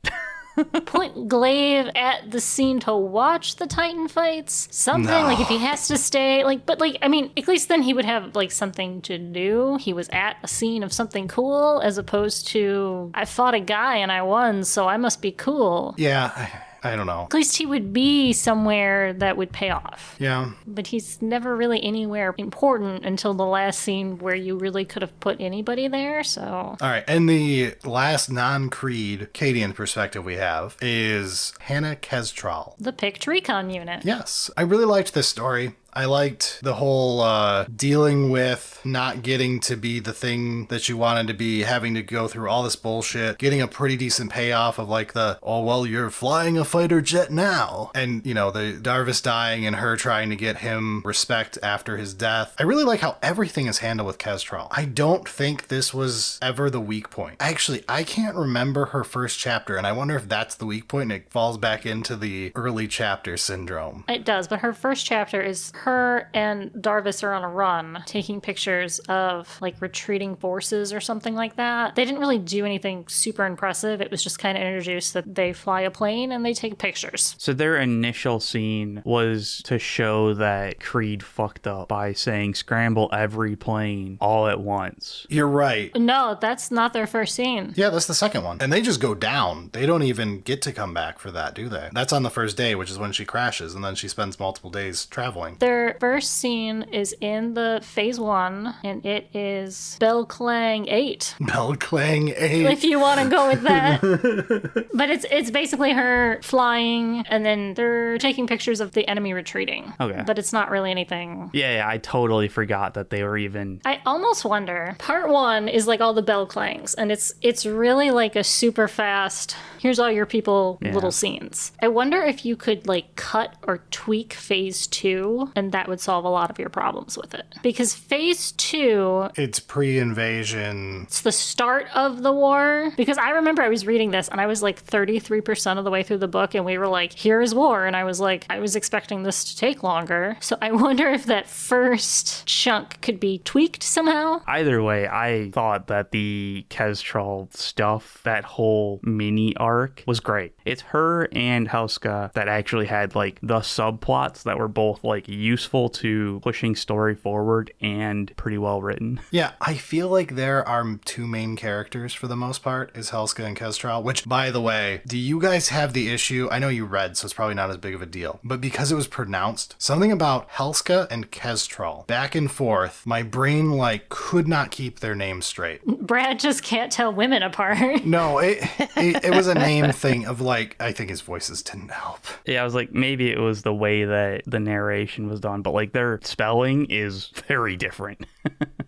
Point Glaive at the scene to watch the Titan fights. Something, No. like if he has to stay, like, but like, I mean, at least then he would have like something to do. He was at a scene of something cool, as opposed to, I fought a guy and I won, so I must be cool. Yeah, I don't know. At least he would be somewhere that would pay off. Yeah. But he's never really anywhere important until the last scene where you really could have put anybody there, so. All right, and the last non-Creed Cadian perspective we have is Hanna Keztral. The picked recon unit. Yes, I really liked this story. I liked the whole dealing with not getting to be the thing that you wanted to be, having to go through all this bullshit, getting a pretty decent payoff of like the, oh, well, you're flying a fighter jet now. And, you know, the Darvis dying and her trying to get him respect after his death. I really like how everything is handled with Keztral. I don't think this was ever the weak point. Actually, I can't remember her first chapter, and I wonder if that's the weak point and it falls back into the early chapter syndrome. It does, but her first chapter is her and Darvis are on a run, taking pictures of like retreating forces or something like that. They didn't really do anything super impressive. It was just kind of introduced that they fly a plane and they take pictures. So their initial scene was to show that Creed fucked up by saying scramble every plane all at once. You're right. No, that's not their first scene. Yeah, that's the second one. And they just go down. They don't even get to come back for that, do they? That's on the first day, which is when she crashes, and then she spends multiple days traveling. Their first scene is in the phase 1, and it is Bell Clang 8. Bell Clang 8. If you want to go with that. But it's basically her flying, and then they're taking pictures of the enemy retreating. Okay. But it's not really anything. Yeah, I totally forgot that they were even... I almost wonder. Part 1 is like all the bell clangs, and it's really like a super fast, here's all your people little scenes. I wonder if you could like cut or tweak phase 2, and that would solve a lot of your problems with it. Because phase 2, It's pre-invasion. it's the start of the war. Because I remember I was reading this and I was like 33% of the way through the book, and we were like, here is war. And I was like, I was expecting this to take longer. So I wonder if that first chunk could be tweaked somehow. Either way, I thought that the Keztral stuff, that whole mini arc, was great. It's her and Hellsker that actually had like the subplots that were both like useful to pushing story forward and pretty well written. Yeah, I feel like there are two main characters for the most part, is Hellsker and Keztral, which, by the way, do you guys have the issue? I know you read, so it's probably not as big of a deal, but because it was pronounced, something about Hellsker and Keztral, back and forth, my brain, like, could not keep their names straight. Brad just can't tell women apart. No, it was a name thing of, like, I think his voices didn't help. Yeah, I was like, maybe it was the way that the narration was done, but like their spelling is very different.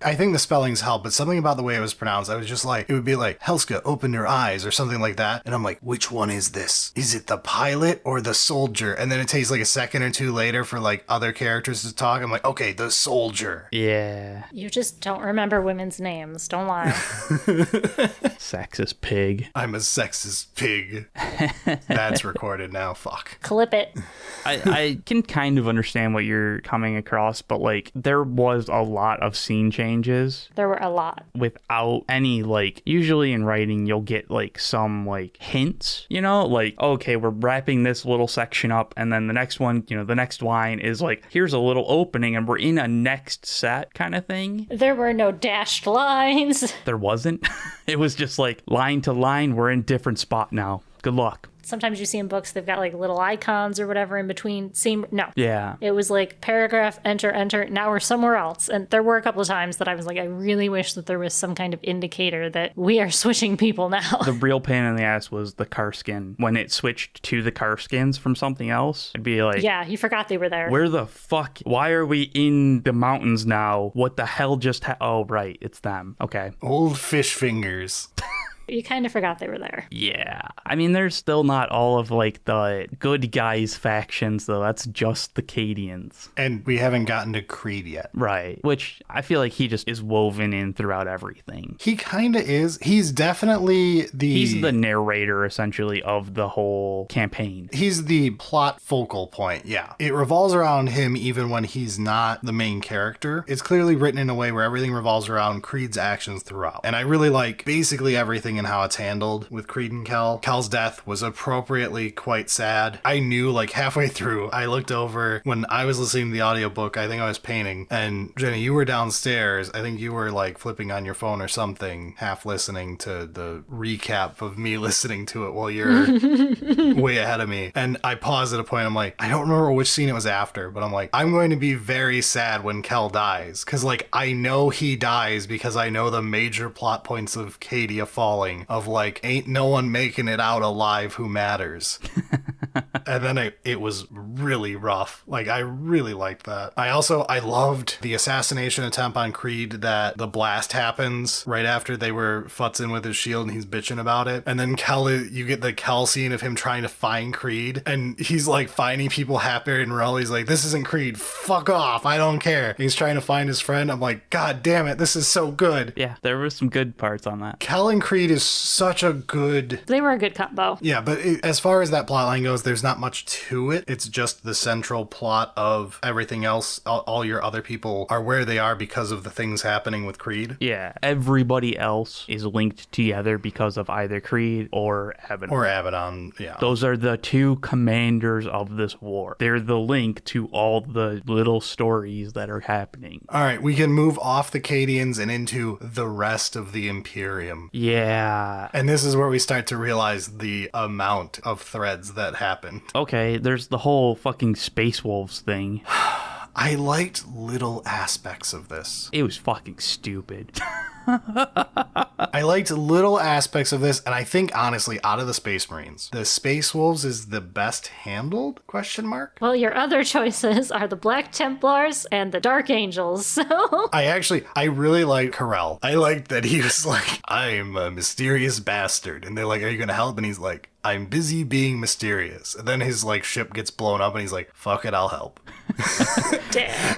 I think the spellings help, but something about the way it was pronounced, I was just like, it would be like, Hellsker, open your eyes, or something like that. And I'm like, which one is this? Is it the pilot or the soldier? And then it takes like a second or two later for like other characters to talk. I'm like, okay, the soldier. Yeah. You just don't remember women's names. Don't lie. Sexist pig. I'm a sexist pig. That's recorded now. Fuck. Clip it. I can kind of understand what you're coming across, but like there was a lot of scene changes There were a lot. without any like, usually in writing you'll get like some like hints, you know, like, okay, we're wrapping this little section up and then the next one, you know, the next line is like, here's a little opening and we're in a next set kind of thing. There were no dashed lines. There wasn't. It was just like line to line, we're in different spot now. Good luck. Sometimes you see in books, they've got like little icons or whatever in between. No. Yeah. It was like paragraph, enter, now we're somewhere else. And there were a couple of times that I was like, I really wish that there was some kind of indicator that we are switching people now. The real pain in the ass was the car skin. When it switched to the car skins from something else, it'd be like, Yeah, you forgot they were there. where the fuck? Why are we in the mountains now? What the hell just oh, right. It's them. Okay. Old fish fingers. You kind of forgot they were there. Yeah. I mean, there's still not all of like the good guys factions, though. That's just the Cadians. And we haven't gotten to Creed yet. Right. Which I feel like he just is woven in throughout everything. He kind of is. He's definitely He's the narrator, essentially, of the whole campaign. He's the plot focal point, yeah. It revolves around him even when he's not the main character. It's clearly written in a way where everything revolves around Creed's actions throughout. And I really like basically everything and how it's handled with Creed and Kel. Kel's death was appropriately quite sad. I knew like halfway through, I looked over when I was listening to the audiobook, I think I was painting, and Jenny, you were downstairs. I think you were like flipping on your phone or something, half listening to the recap of me listening to it while you're way ahead of me. And I paused at a point, I'm like, I don't remember which scene it was after, but I'm like, I'm going to be very sad when Kel dies. Cause like, I know he dies because I know the major plot points of Cadia falling, of like, ain't no one making it out alive who matters. And then it was really rough. Like, I really liked that. I loved the assassination attempt on Creed, that the blast happens right after they were futzing with his shield and he's bitching about it. And then you get the Kel scene of him trying to find Creed, and he's like finding people happier in row. He's like, this isn't Creed. Fuck off. I don't care. And he's trying to find his friend. I'm like, God damn it. This is so good. Yeah, there were some good parts on that. Kel and Creed is such a good... They were a good combo. Yeah, but as far as that plotline goes, there's not much to it. It's just the central plot of everything else. All your other people are where they are because of the things happening with Creed. Yeah, everybody else is linked together because of either Creed or Abaddon. Or Abaddon, yeah. Those are the two commanders of this war. They're the link to all the little stories that are happening. All right, we can move off the Cadians and into the rest of the Imperium. Yeah. And this is where we start to realize the amount of threads that happened. Okay, there's the whole fucking Space Wolves thing. I liked little aspects of this. It was fucking stupid. I liked little aspects of this, and I think, honestly, out of the Space Marines, the Space Wolves is the best handled? ? Well, your other choices are the Black Templars and the Dark Angels, so... I really like Corell. I liked that he was like, I'm a mysterious bastard. And they're like, are you gonna help? And he's like, I'm busy being mysterious. And then his like ship gets blown up and he's like, fuck it, I'll help. Damn.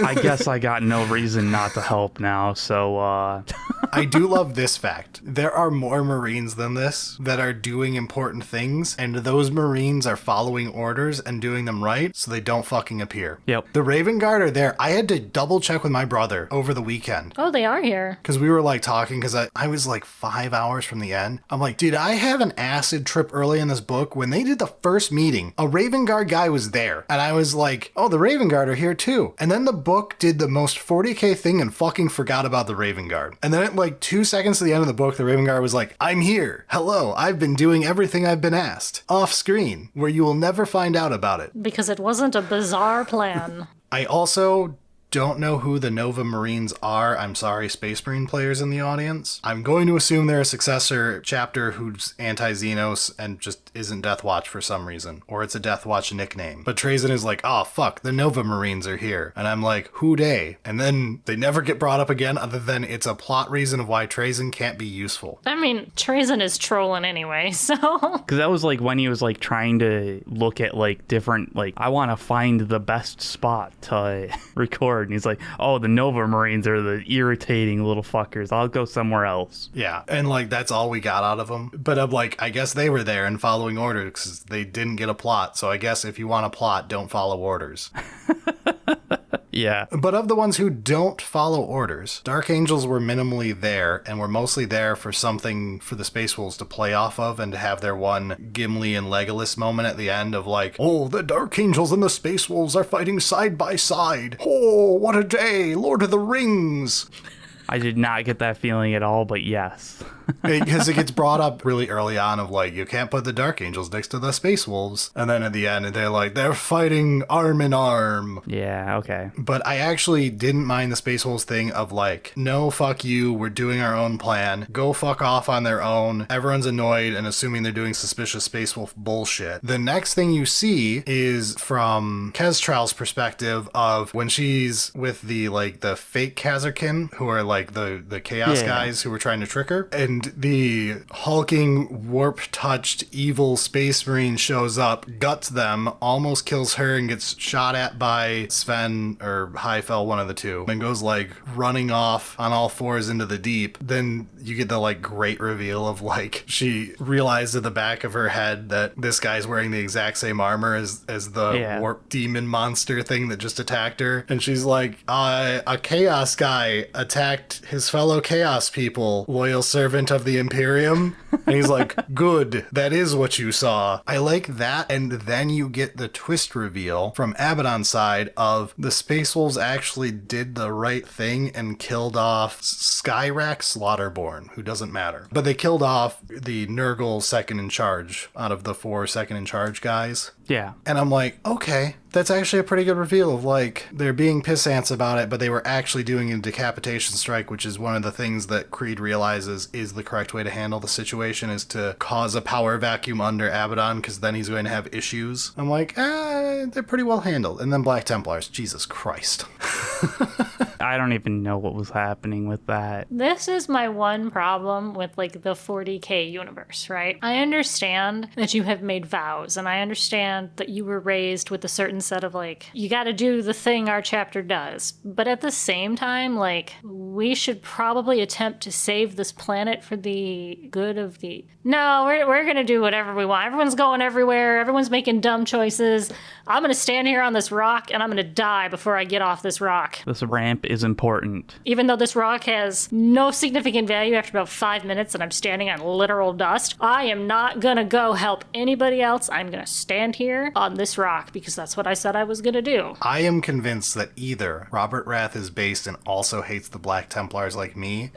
I guess I got no reason not to help now, so I do love this fact. There are more Marines than this that are doing important things, and those Marines are following orders and doing them right, so they don't fucking appear. Yep. The Raven Guard are there. I had to double check with my brother over the weekend. Oh, they are here. Because we were like talking, because I was like 5 hours from the end. I'm like, did I have an acid trip early in this book? When they did the first meeting, a Raven Guard guy was there. And I was like, oh, the Raven Guard are here too. And then the book did the most 40k thing and fucking forgot about the Raven Guard. And then at like 2 seconds to the end of the book, the Raven Guard was like, I'm here. Hello, I've been doing everything I've been asked. Off screen, where you will never find out about it. Because it wasn't a bizarre plan. I also don't know who the Nova Marines are, I'm sorry, Space Marine players in the audience. I'm going to assume they're a successor chapter who's anti-Xenos and just isn't Deathwatch for some reason. Or it's a Deathwatch nickname. But Trazyn is like, oh fuck, the Nova Marines are here. And I'm like, who dey? And then they never get brought up again other than it's a plot reason of why Trazyn can't be useful. I mean, Trazyn is trolling anyway, so... Because that was like when he was like trying to look at like different, like, I want to find the best spot to record. And he's like, oh, the Nova Marines are the irritating little fuckers. I'll go somewhere else. Yeah, and like that's all we got out of them. But I'm like, I guess they were there and following orders because they didn't get a plot. So I guess if you want a plot, don't follow orders. Yeah. But of the ones who don't follow orders, Dark Angels were minimally there and were mostly there for something for the Space Wolves to play off of and to have their one Gimli and Legolas moment at the end of like, oh, the Dark Angels and the Space Wolves are fighting side by side. Oh, what a day, Lord of the Rings. I did not get that feeling at all, but yes. Because it gets brought up really early on of like, you can't put the Dark Angels next to the Space Wolves. And then at the end, they're like, they're fighting arm in arm. Yeah, okay. But I actually didn't mind the Space Wolves thing of like, no, fuck you, we're doing our own plan. Go fuck off on their own. Everyone's annoyed and assuming they're doing suspicious Space Wolf bullshit. The next thing you see is from Keztral's perspective of when she's with the like the fake Khazarkin, who are like the Chaos guys who were trying to trick her. And the hulking, warp-touched, evil Space Marine shows up, guts them, almost kills her, and gets shot at by Sven or Heifel, one of the two, and goes like running off on all fours into the deep. Then you get the like great reveal of like she realized at the back of her head that this guy's wearing the exact same armor as the warp demon monster thing that just attacked her. And she's like, a Chaos guy attacked his fellow Chaos people, loyal servant of the Imperium. And he's like, good, that is what you saw. I like that. And then you get the twist reveal from Abaddon's side of the Space Wolves actually did the right thing and killed off Skyrack Slaughterborn, who doesn't matter. But they killed off the Nurgle second in charge out of the 4 second in charge guys. Yeah. And I'm like, okay, that's actually a pretty good reveal of like, they're being pissants about it, but they were actually doing a decapitation strike, which is one of the things that Creed realizes is the correct way to handle the situation, is to cause a power vacuum under Abaddon, because then he's going to have issues. I'm like, they're pretty well handled. And then Black Templars, Jesus Christ. I don't even know what was happening with that. This is my one problem with like the 40K universe, right? I understand that you have made vows, and I understand that you were raised with a certain set of like, you got to do the thing our chapter does. But at the same time, like, we should probably attempt to save this planet for the good of the... No, we're going to do whatever we want. Everyone's going everywhere. Everyone's making dumb choices. I'm going to stand here on this rock and I'm going to die before I get off this rock. This ramp is important. Even though this rock has no significant value after about 5 minutes and I'm standing on literal dust, I am not going to go help anybody else. I'm going to stand here on this rock because that's what I said I was going to do. I am convinced that either Robert Rath is based and also hates the Black Templars like me,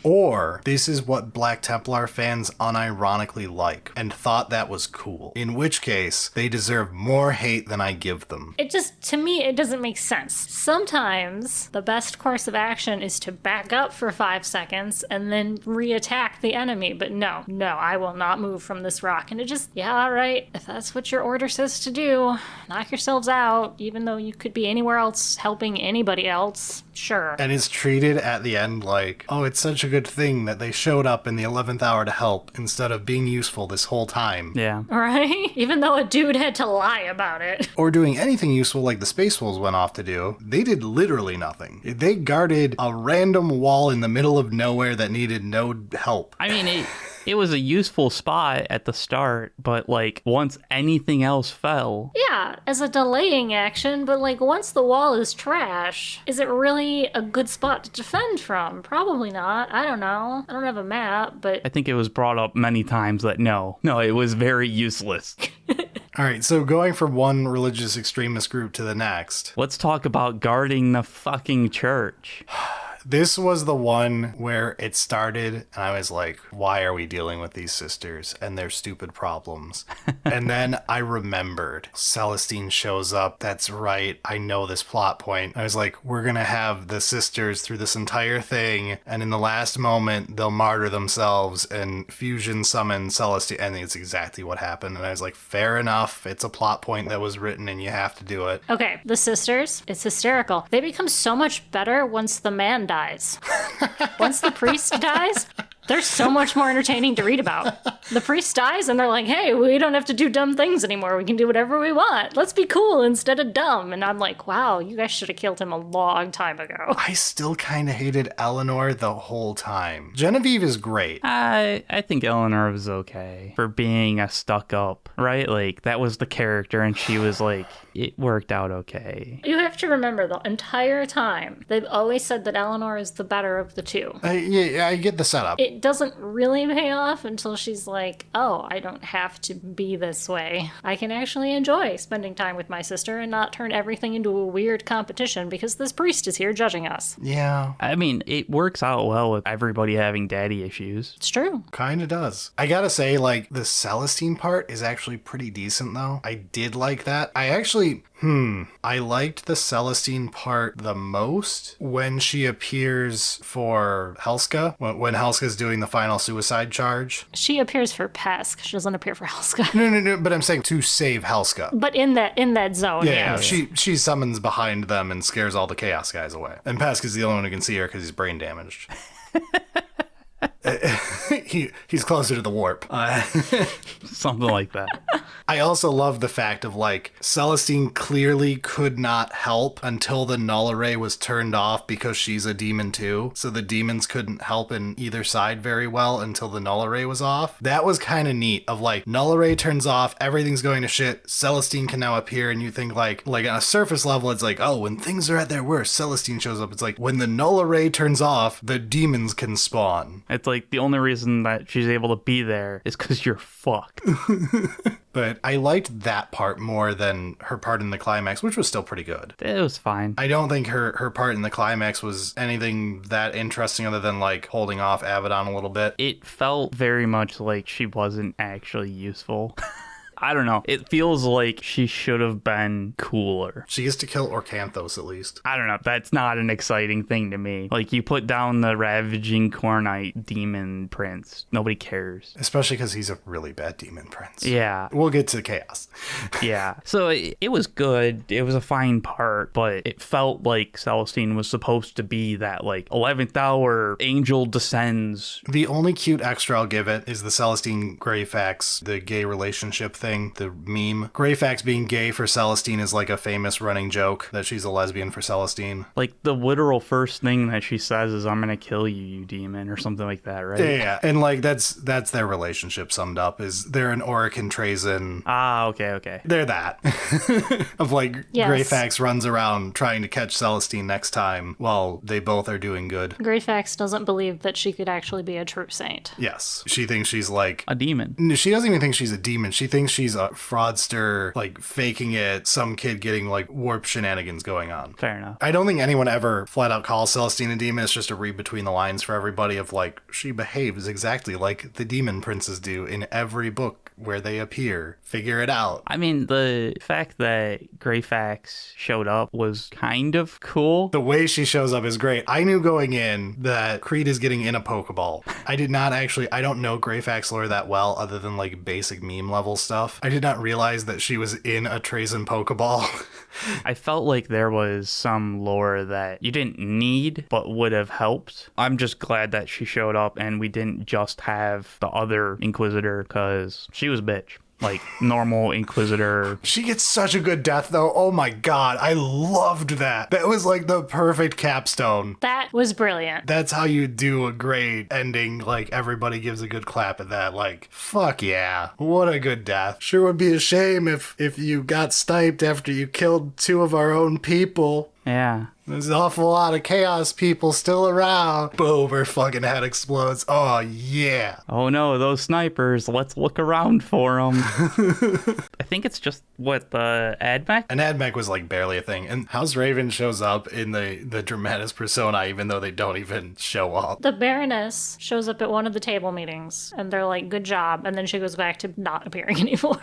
or this is what Black Templar fans unironically like and thought that was cool. In which case, they deserve more hate than I give them. It just, to me, it doesn't make sense. Sometimes the best course of action is to back up for 5 seconds and then re-attack the enemy. But no, I will not move from this rock. And it just, yeah, all right, if that's what your order says to do, knock yourselves out, even though you could be anywhere else helping anybody else. Sure. And it's treated at the end like, oh, it's such a good thing that they showed up in the 11th hour to help instead of being useful this whole time. Yeah. Right? Even though a dude had to lie about it. Or doing anything useful like the Space Wolves went off to do. They did literally nothing. They guarded a random wall in the middle of nowhere that needed no help. I mean, it was a useful spot at the start, but like once anything else fell. Yeah, as a delaying action, but like once the wall is trash, is it really a good spot to defend from? Probably not. I don't know. I don't have a map, but... I think it was brought up many times that no, it was very useless. All right, so going from one religious extremist group to the next. Let's talk about guarding the fucking church. This was the one where it started, and I was like, why are we dealing with these sisters and their stupid problems? And then I remembered Celestine shows up. That's right. I know this plot point. I was like, we're going to have the sisters through this entire thing, and in the last moment, they'll martyr themselves and fusion summon Celestine. And it's exactly what happened. And I was like, fair enough. It's a plot point that was written, and you have to do it. Okay, the sisters, it's hysterical. They become so much better once the man dies. Once the priest dies, they're so much more entertaining to read about. The priest dies and they're like, hey, we don't have to do dumb things anymore. We can do whatever we want. Let's be cool instead of dumb. And I'm like, wow, you guys should have killed him a long time ago. I still kind of hated Eleanor the whole time. Genevieve is great. I think Eleanor was okay for being a stuck up, right? Like, that was the character, and she was like, it worked out okay. You have to remember the entire time, they've always said that Eleanor is the better of the two. Yeah, I get the setup. It doesn't really pay off until she's like, oh, I don't have to be this way. I can actually enjoy spending time with my sister and not turn everything into a weird competition because this priest is here judging us. Yeah. I mean, it works out well with everybody having daddy issues. It's true. Kind of does. I gotta say, like, the Celestine part is actually pretty decent, though. I did like that. I liked the Celestine part the most when she appears for Hellsker, when Hellska's doing the final suicide charge. She appears for Pesk. She doesn't appear for Hellsker. No, but I'm saying to save Hellsker. But in that zone, Yeah, yes. she summons behind them and scares all the Chaos guys away. And Pesk is the only one who can see her because he's brain damaged. He's closer to the warp. Something like that. I also love the fact of, like, Celestine clearly could not help until the null array was turned off because she's a demon too. So the demons couldn't help in either side very well until the null array was off. That was kind of neat of, like, null array turns off, everything's going to shit, Celestine can now appear, and you think like on a surface level, it's like, oh, when things are at their worst, Celestine shows up. It's like, when the null array turns off, the demons can spawn. It's like the only reason that she's able to be there is because you're fucked. But I liked that part more than her part in the climax, which was still pretty good. It was fine. I don't think her part in the climax was anything that interesting other than, like, holding off Abaddon a little bit. It felt very much like she wasn't actually useful. I don't know. It feels like she should have been cooler. She gets to kill Orcanthos at least. I don't know. That's not an exciting thing to me. Like, you put down the ravaging Cornite demon prince. Nobody cares. Especially because he's a really bad demon prince. Yeah. We'll get to Chaos. Yeah. So it was good. It was a fine part, but it felt like Celestine was supposed to be that, like, 11th hour angel descends. The only cute extra I'll give it is the Celestine Greyfax, the gay relationship thing. The meme. Greyfax being gay for Celestine is like a famous running joke that she's a lesbian for Celestine. Like, the literal first thing that she says is, I'm gonna kill you, you demon, or something like that, right? Yeah. And, like, that's their relationship summed up, is they're an Orican Trazyn. Ah, okay. They're that. Of, like, Yes. Greyfax runs around trying to catch Celestine next time while they both are doing good. Greyfax doesn't believe that she could actually be a true saint. Yes. She thinks she's like... A demon. No, she doesn't even think she's a demon. She thinks she's a fraudster, like, faking it, some kid getting, like, warp shenanigans going on. Fair enough. I don't think anyone ever flat out calls Celestine a demon. It's just a read between the lines for everybody of, like, she behaves exactly like the demon princes do in every book where they appear. Figure it out. I mean, the fact that Greyfax showed up was kind of cool. The way she shows up is great. I knew going in that Creed is getting in a Pokeball. I don't know Greyfax lore that well other than, like, basic meme level stuff. I did not realize that she was in a Trazyn Pokeball. I felt like there was some lore that you didn't need, but would have helped. I'm just glad that she showed up and we didn't just have the other Inquisitor, because she was a bitch. Like, normal Inquisitor. She gets such a good death, though. Oh my god, I loved that. That was, like, the perfect capstone. That was brilliant. That's how you do a great ending. Like, everybody gives a good clap at that. Like, fuck yeah. What a good death. Sure would be a shame if you got sniped after you killed two of our own people. Yeah. There's an awful lot of chaos people still around. Boom, her fucking head explodes. Oh, yeah. Oh no, those snipers. Let's look around for them. I think it's just, what, the AdMech? An AdMech was like barely a thing. And House Raven shows up in the Dramatis persona, even though they don't even show up. The Baroness shows up at one of the table meetings, and they're like, good job. And then she goes back to not appearing anymore.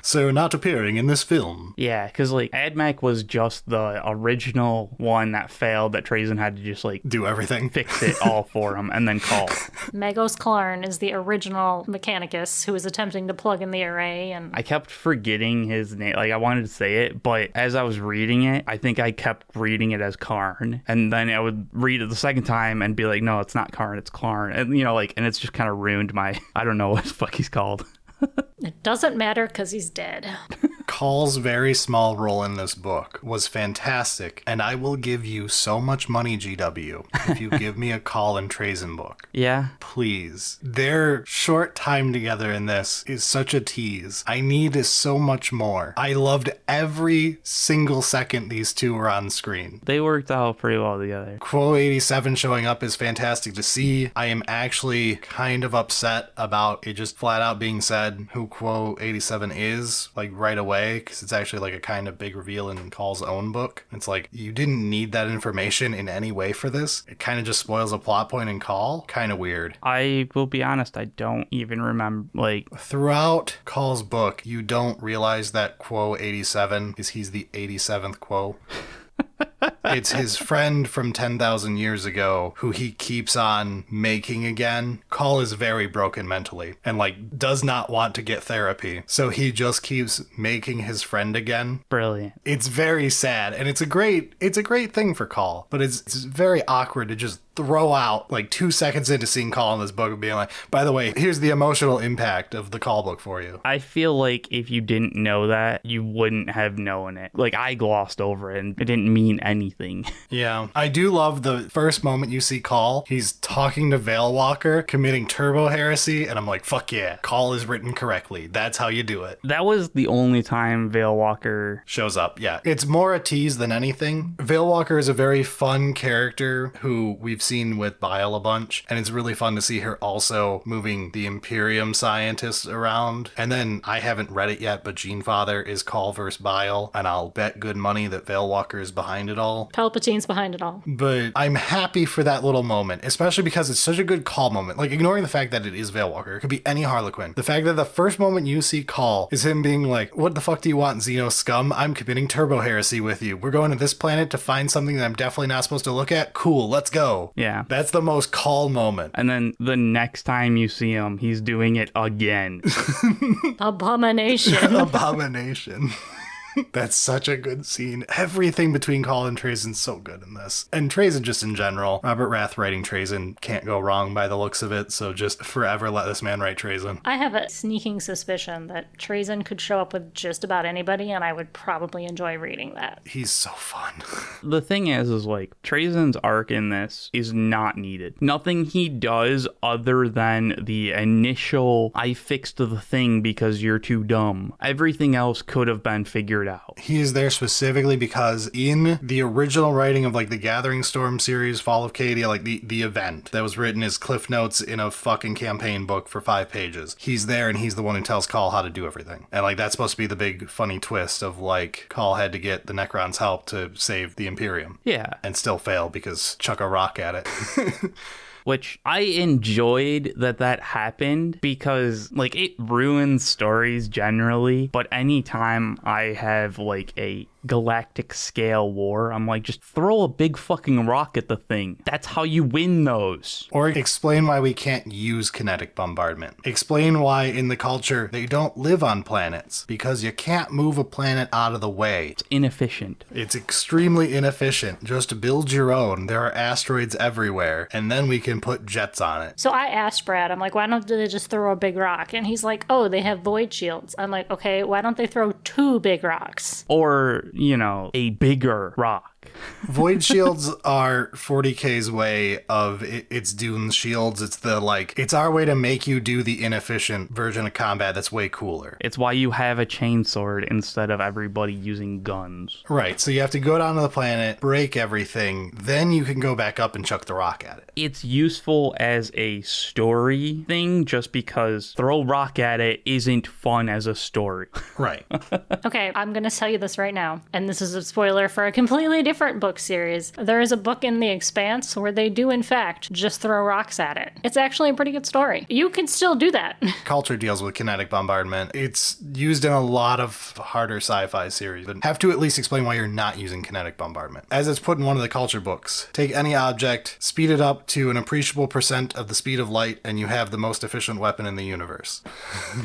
So not appearing in this film. Yeah, because like AdMech was just the original one that failed that Trazyn had to just like Do everything. fix it all for him and then call. Magos Clarn is the original Mechanicus who was attempting to plug in the array, and I kept forgetting his name. Like, I wanted to say it, but as I was reading it, I think I kept reading it as Karn. And then I would read it the second time and be like, no, it's not Karn, it's Clarn. And, you know, like, and it's just kind of ruined my, I don't know what the fuck he's called. it doesn't matter because he's dead. Call's very small role in this book was fantastic, and I will give you so much money, GW, if you give me a Call and Trazyn book. Yeah. Please. Their short time together in this is such a tease. I need so much more. I loved every single second these two were on screen. They worked out pretty well together. Quo 87 showing up is fantastic to see. I am actually kind of upset about it just flat out being said who Quo 87 is, like right away, because it's actually like a kind of big reveal in Call's own book. It's like, you didn't need that information in any way for this. It kind of just spoils a plot point in Call. Kind of weird. I will be honest, I don't even remember, like... Throughout Call's book, you don't realize that Quo 87 is he's the 87th Quo. It's his friend from 10,000 years ago who he keeps on making again. Call is very broken mentally and like does not want to get therapy. So he just keeps making his friend again. Brilliant. It's very sad, and it's a great thing for Call, but it's very awkward to just throw out like 2 seconds into seeing Call in this book and being like, by the way, here's the emotional impact of the Call book for you. I feel like if you didn't know that, you wouldn't have known it. Like, I glossed over it and it didn't mean anything. Yeah. I do love the first moment you see Call. He's talking to Veilwalker, committing turbo heresy, and I'm like, fuck yeah. Call is written correctly. That's how you do it. That was the only time Veilwalker Shows up, yeah. It's more a tease than anything. Veilwalker is a very fun character who we've seen with Bile a bunch, and it's really fun to see her also moving the Imperium scientists around. And then, I haven't read it yet, but Genefather is Call vs. Bile, and I'll bet good money that Veilwalker is behind it all. Palpatine's behind it all. But I'm happy for that little moment, especially because it's such a good Call moment. Like, ignoring the fact that it is Veilwalker, it could be any Harlequin. The fact that the first moment you see Call is him being like, what the fuck do you want, Xeno scum? I'm committing turbo heresy with you. We're going to this planet to find something that I'm definitely not supposed to look at? Cool, let's go. Yeah. That's the most Call moment. And then the next time you see him, he's doing it again. Abomination. Abomination. That's such a good scene. Everything between Call and Trazyn's so good in this. And Trazyn just in general. Robert Rath writing Trazyn can't go wrong by the looks of it, so just forever let this man write Trazyn. I have a sneaking suspicion that Trazyn could show up with just about anybody, and I would probably enjoy reading that. He's so fun. The thing is like, Trazyn's arc in this is not needed. Nothing he does other than the initial, I fixed the thing because you're too dumb. Everything else could have been figured out. He is there specifically because in the original writing of like the Gathering Storm series, Fall of Cadia, like the event that was written as Cliff Notes in a fucking campaign book for 5 pages, he's there and he's the one who tells Call how to do everything. And like that's supposed to be the big funny twist of like Call had to get the Necron's help to save the Imperium. Yeah. And still fail because chuck a rock at it. Which I enjoyed that happened because, like, it ruins stories generally, but anytime I have, like, a galactic scale war, I'm like, just throw a big fucking rock at the thing. That's how you win those. Or explain why we can't use kinetic bombardment. Explain why in the culture they don't live on planets, because you can't move a planet out of the way. It's inefficient. It's extremely inefficient. Just build your own. There are asteroids everywhere, and then we can put jets on it. So I asked Brad, I'm like, why don't they just throw a big rock? And he's like, oh, they have void shields. I'm like, okay, why don't they throw 2 big rocks? Or, you know, a bigger rock. Void shields are 40k's way of it's Dune's shields. It's it's our way to make you do the inefficient version of combat that's way cooler. It's why you have a chainsword instead of everybody using guns. Right, so you have to go down to the planet, break everything, then you can go back up and chuck the rock at it. It's useful as a story thing just because throw rock at it isn't fun as a story. Right. Okay, I'm going to tell you this right now, and this is a spoiler for a completely different book series. There is a book in The Expanse where they do, in fact, just throw rocks at it. It's actually a pretty good story. You can still do that. Culture deals with kinetic bombardment. It's used in a lot of harder sci-fi series, but have to at least explain why you're not using kinetic bombardment. As it's put in one of the culture books, take any object, speed it up to an appreciable percent of the speed of light, and you have the most efficient weapon in the universe.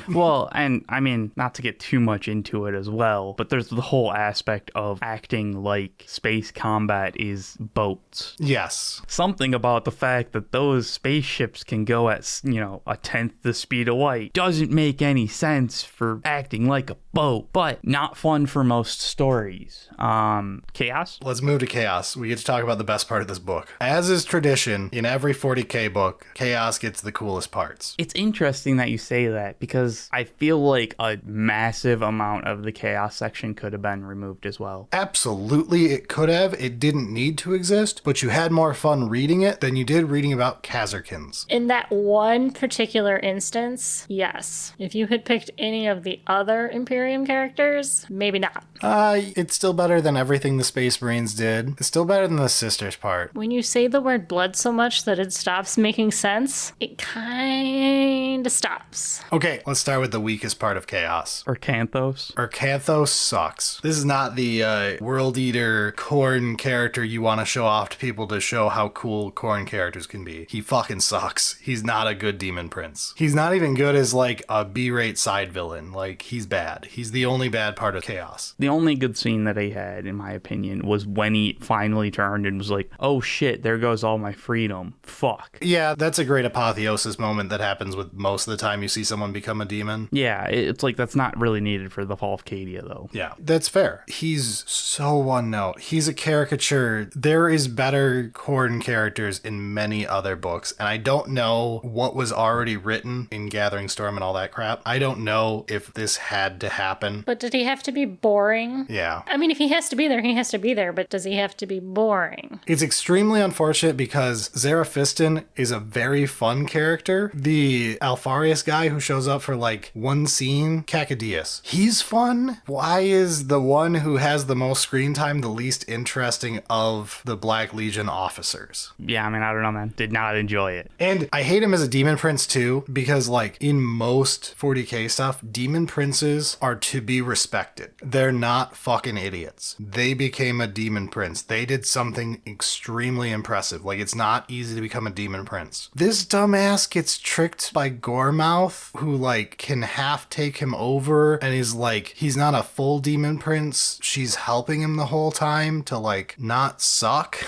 Well, and I mean, not to get too much into it as well, but there's the whole aspect of acting like space combat is boats. Yes. Something about the fact that those spaceships can go at, a tenth the speed of light doesn't make any sense for acting like a boat, but not fun for most stories. Chaos? Let's move to Chaos. We get to talk about the best part of this book. As is tradition, in every 40k book, Chaos gets the coolest parts. It's interesting that you say that because I feel like a massive amount of the Chaos section could have been removed as well. Absolutely, it could have. It didn't need to exist, but you had more fun reading it than you did reading about Khazarkins. In that one particular instance, yes. If you had picked any of the other Imperium characters, maybe not. It's still better than everything the Space Marines did. It's still better than the Sisters part. When you say the word blood so much that it stops making sense, it kinda stops. Okay, let's start with the weakest part of Chaos. Orcanthos. Orcanthos sucks. This is not the World Eater Khorne character you want to show off to people to show how cool Khorne characters can be. He fucking sucks. He's not a good demon prince. He's not even good as a B-rate side villain. He's bad. He's the only bad part of Chaos. The only good scene that he had, in my opinion, was when he finally turned and was like, oh shit, there goes all my freedom. Fuck. Yeah, that's a great apotheosis moment that happens with most of the time you see someone become a demon. Yeah, it's that's not really needed for the Fall of Cadia, though. Yeah, that's fair. He's so one note. He's a caricature. There is better Khorne characters in many other books, and I don't know what was already written in Gathering Storm and all that crap. I don't know if this had to happen. But did he have to be boring? Yeah. I mean, if he has to be there, he has to be there, but does he have to be boring? It's extremely unfortunate because Zaraphiston is a very fun character. The Alfarius guy who shows up for one scene, Cacadius, he's fun. Why is the one who has the most screen time the least interesting of the Black Legion officers? Yeah, I mean, I don't know, man. Did not enjoy it. And I hate him as a demon prince too, because in most 40k stuff, demon princes are to be respected. They're not fucking idiots. They became a demon prince. They did something extremely impressive. It's not easy to become a demon prince. This dumbass gets tricked by Goremouth, who can half take him over and is he's not a full demon prince. She's helping him the whole time to not suck.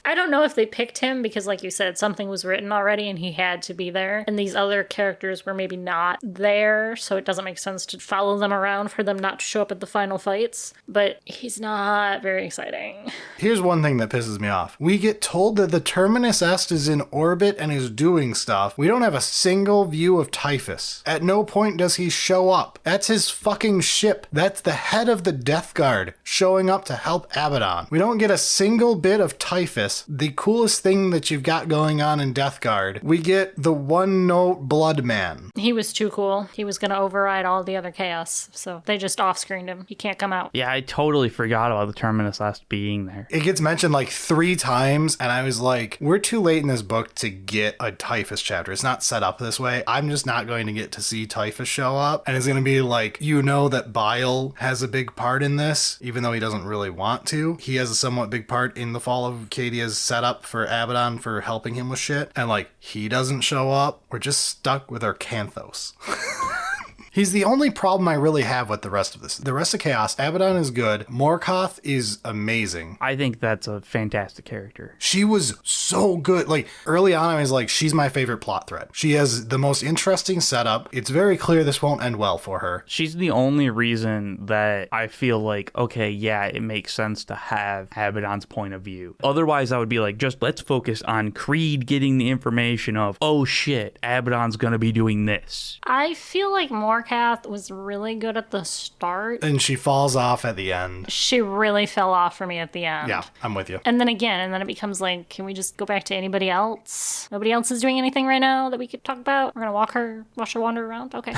I don't know if they picked him because, like you said, something was written already and he had to be there. And these other characters were maybe not there, so it doesn't make sense to follow them around for them not to show up at the final fights. But he's not very exciting. Here's one thing that pisses me off. We get told that the Terminus Est is in orbit and is doing stuff. We don't have a single view of Typhus. At no point does he show up. That's his fucking ship. That's the head of the Death Guard showing up to help Abaddon. We don't get a single bit of Typhus, the coolest thing that you've got going on in Death Guard. We get the one-note Blood Man. He was too cool. He was going to override all the other chaos, so they just off-screened him. He can't come out. Yeah, I totally forgot about the Terminus Est being there. It gets mentioned 3 times, and I was we're too late in this book to get a Typhus chapter. It's not set up this way. I'm just not going to get to see Typhus show up, and it's going to be that Bile has a big part in this, even though he doesn't really want to. He has a somewhat big part in the Fall of Cadia's setup for Abaddon for helping him with shit, and he doesn't show up. We're just stuck with Orcanthos. He's the only problem I really have with the rest of this. The rest of Chaos, Abaddon is good. Morkoth is amazing. I think that's a fantastic character. She was so good. Like, early on, I was like, she's my favorite plot thread. She has the most interesting setup. It's very clear this won't end well for her. She's the only reason that I feel like, okay, yeah, it makes sense to have Abaddon's point of view. Otherwise, I would be like, just let's focus on Creed getting the information of, oh shit, Abaddon's gonna be doing this. I feel like Morkoth was really good at the start. And she falls off at the end. She really fell off for me at the end. Yeah, I'm with you. And then it becomes like, can we just go back to anybody else? Nobody else is doing anything right now that we could talk about? We're gonna watch her wander around? Okay.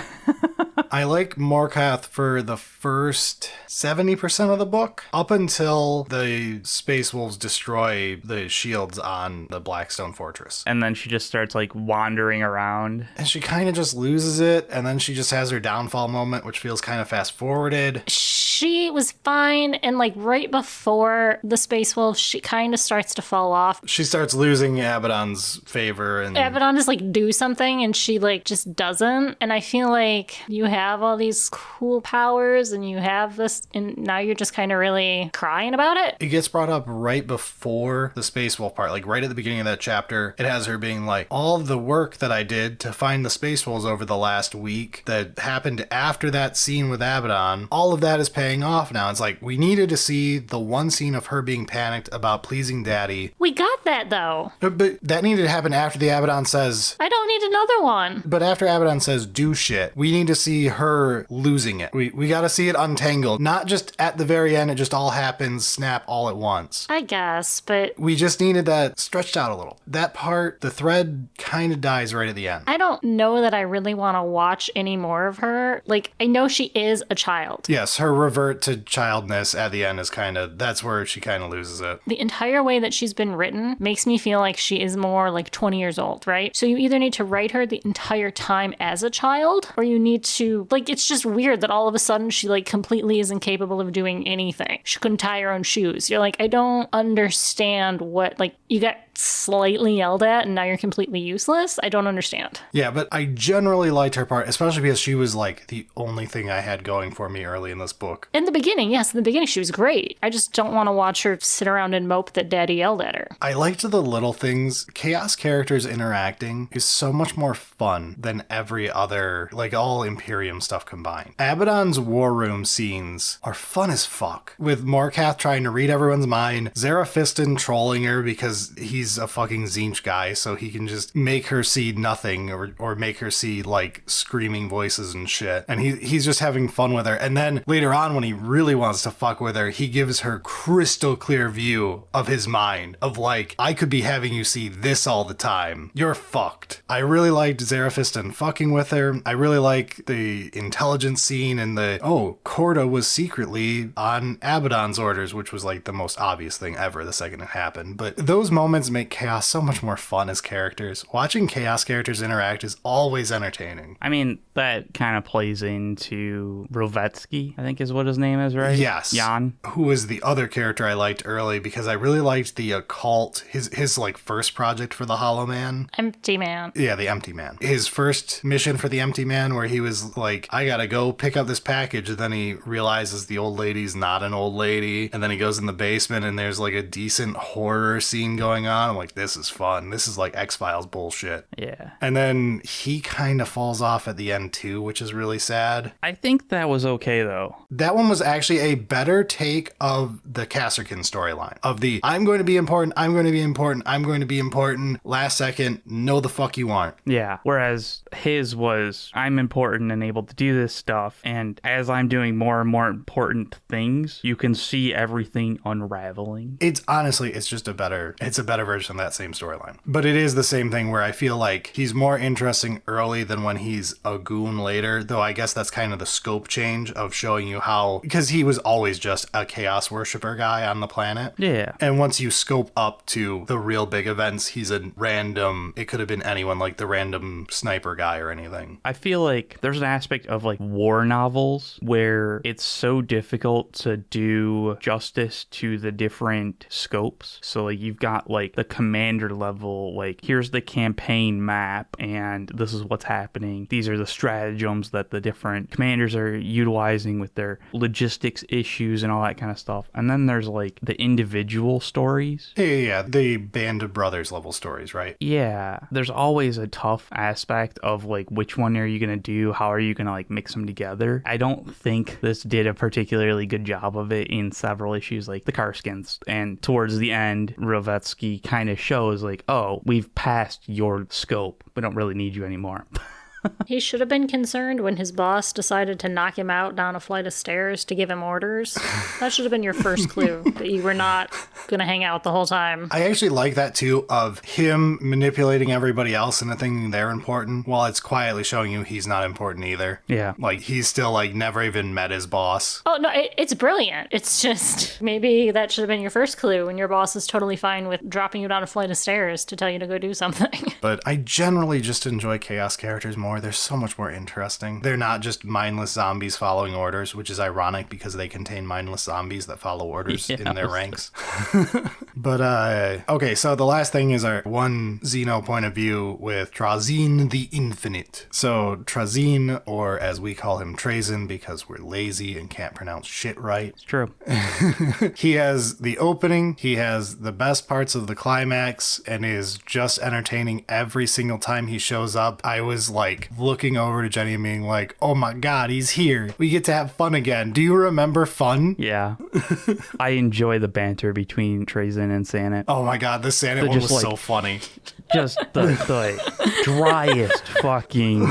I like Morkoth for the first 70% of the book, up until the Space Wolves destroy the shields on the Blackstone Fortress. And then she just starts like wandering around. And she kind of just loses it, and then she just has her downfall moment, which feels kind of fast forwarded. She was fine, and like right before the Space Wolf, she kind of starts to fall off. She starts losing Abaddon's favor, and Abaddon just like do something, and she like just doesn't. And I feel like you have all these cool powers, and you have this, and now you're just kind of really crying about it. it gets brought up right before the Space Wolf part, like right at the beginning of that chapter. It has her being like, all of the work that I did to find the Space Wolves over the last week that happened after that scene with Abaddon, all of that is paying off now. It's like, we needed to see the one scene of her being panicked about pleasing Daddy. We got that though. But that needed to happen after the Abaddon says, I don't need another one. but after Abaddon says do shit, we need to see her losing it. We got to see it untangled. Not just at the very end, it just all happens, snap all at once. I guess, but We just needed that stretched out a little. That part, the thread kind of dies right at the end. I don't know that I really want to watch any more of her. Like, I know she is a child. Yes, her revert to childness at the end is kind of, that's where she kind of loses it. The entire way that she's been written makes me feel like she is more like 20 years old, right? So you either need to write her the entire time as a child, or you need to, like, it's just weird that all of a sudden she, like, completely is incapable of doing anything. She couldn't tie her own shoes. You're like, I don't understand what, like, you got slightly yelled at and now you're completely useless. I don't understand. Yeah, but I generally liked her part, especially because she was like the only thing I had going for me early in this book. In the beginning, yes, in the beginning she was great. I just don't want to watch her sit around and mope that Daddy yelled at her. I liked the little things. Chaos characters interacting is so much more fun than every other, like all Imperium stuff combined. Abaddon's war room scenes are fun as fuck. With Morkoth trying to read everyone's mind, Zaraphiston trolling her because he's a fucking Tzeentch guy, so he can just make her see nothing or make her see like screaming voices and shit. And he's just having fun with her. And then later on, when he really wants to fuck with her, he gives her crystal clear view of his mind of like, I could be having you see this all the time. You're fucked. I really liked Zaraphiston fucking with her. I really like the intelligence scene and the, oh, Corda was secretly on Abaddon's orders, which was like the most obvious thing ever the second it happened. But those moments make Chaos so much more fun as characters. Watching Chaos characters interact is always entertaining. I mean, that kind of plays into Rovetsky, I think is what his name is, right? Yes. Jan. Who was the other character I liked early because I really liked the occult, his like first project for the Hollow Man. Empty Man. Yeah, the Empty Man. His first mission for the Empty Man where he was like, I gotta go pick up this package, and then he realizes the old lady's not an old lady, and then he goes in the basement and there's like a decent horror scene going on. I'm like, this is fun. This is like X-Files bullshit. Yeah. And then he kind of falls off at the end too, which is really sad. I think that was okay though. That one was actually a better take of the Kasserkin storyline. Of the, I'm going to be important, I'm going to be important, I'm going to be important, last second, no the fuck you aren't. Yeah. Whereas his was, I'm important and able to do this stuff, and as I'm doing more and more important things, you can see everything unraveling. It's honestly, it's a better version of that same storyline. But it is the same thing where I feel like he's more interesting early than when he's a goon later, though I guess that's kind of the scope change of showing you how, because he was always just a chaos worshiper guy on the planet. Yeah. And once you scope up to the real big events, he's a random, it could have been anyone, like the random sniper guy or anything. I feel like there's an aspect of like war novels where it's so difficult to do justice to the different scopes. So like you've got like the commander level, like, here's the campaign map and this is what's happening. These are the stratagems that the different commanders are utilizing with their logistics issues and all that kind of stuff. And then there's like the individual stories. Yeah, the Band of Brothers level stories, right? Yeah, there's always a tough aspect of like, which one are you going to do? How are you going to like mix them together? I don't think this did a particularly good job of it in several issues like the Karskins. And towards the end, Rovetsky kind of shows like, oh, we've passed your scope. We don't really need you anymore. He should have been concerned when his boss decided to knock him out down a flight of stairs to give him orders. That should have been your first clue that you were not going to hang out the whole time. I actually like that too, of him manipulating everybody else into thinking they're important while it's quietly showing you he's not important either. Yeah. Like, he's still like never even met his boss. Oh, no, it's brilliant. It's just maybe that should have been your first clue when your boss is totally fine with dropping you down a flight of stairs to tell you to go do something. But I generally just enjoy Chaos characters more. They're so much more interesting. They're not just mindless zombies following orders, which is ironic because they contain mindless zombies that follow orders in their ranks. But, okay, so the last thing is our one Xeno point of view with Trazyn the Infinite. So Trazyn, or as we call him, Trazyn, because we're lazy and can't pronounce shit right. It's true. He has the opening, he has the best parts of the climax, and is just entertaining every single time he shows up. I was like looking over to Jenny and being like, oh my god, he's here. We get to have fun again. Do you remember fun? Yeah. I enjoy the banter between Trazyn and Sanet. Oh my god, the Sanet one was so funny. Just the driest fucking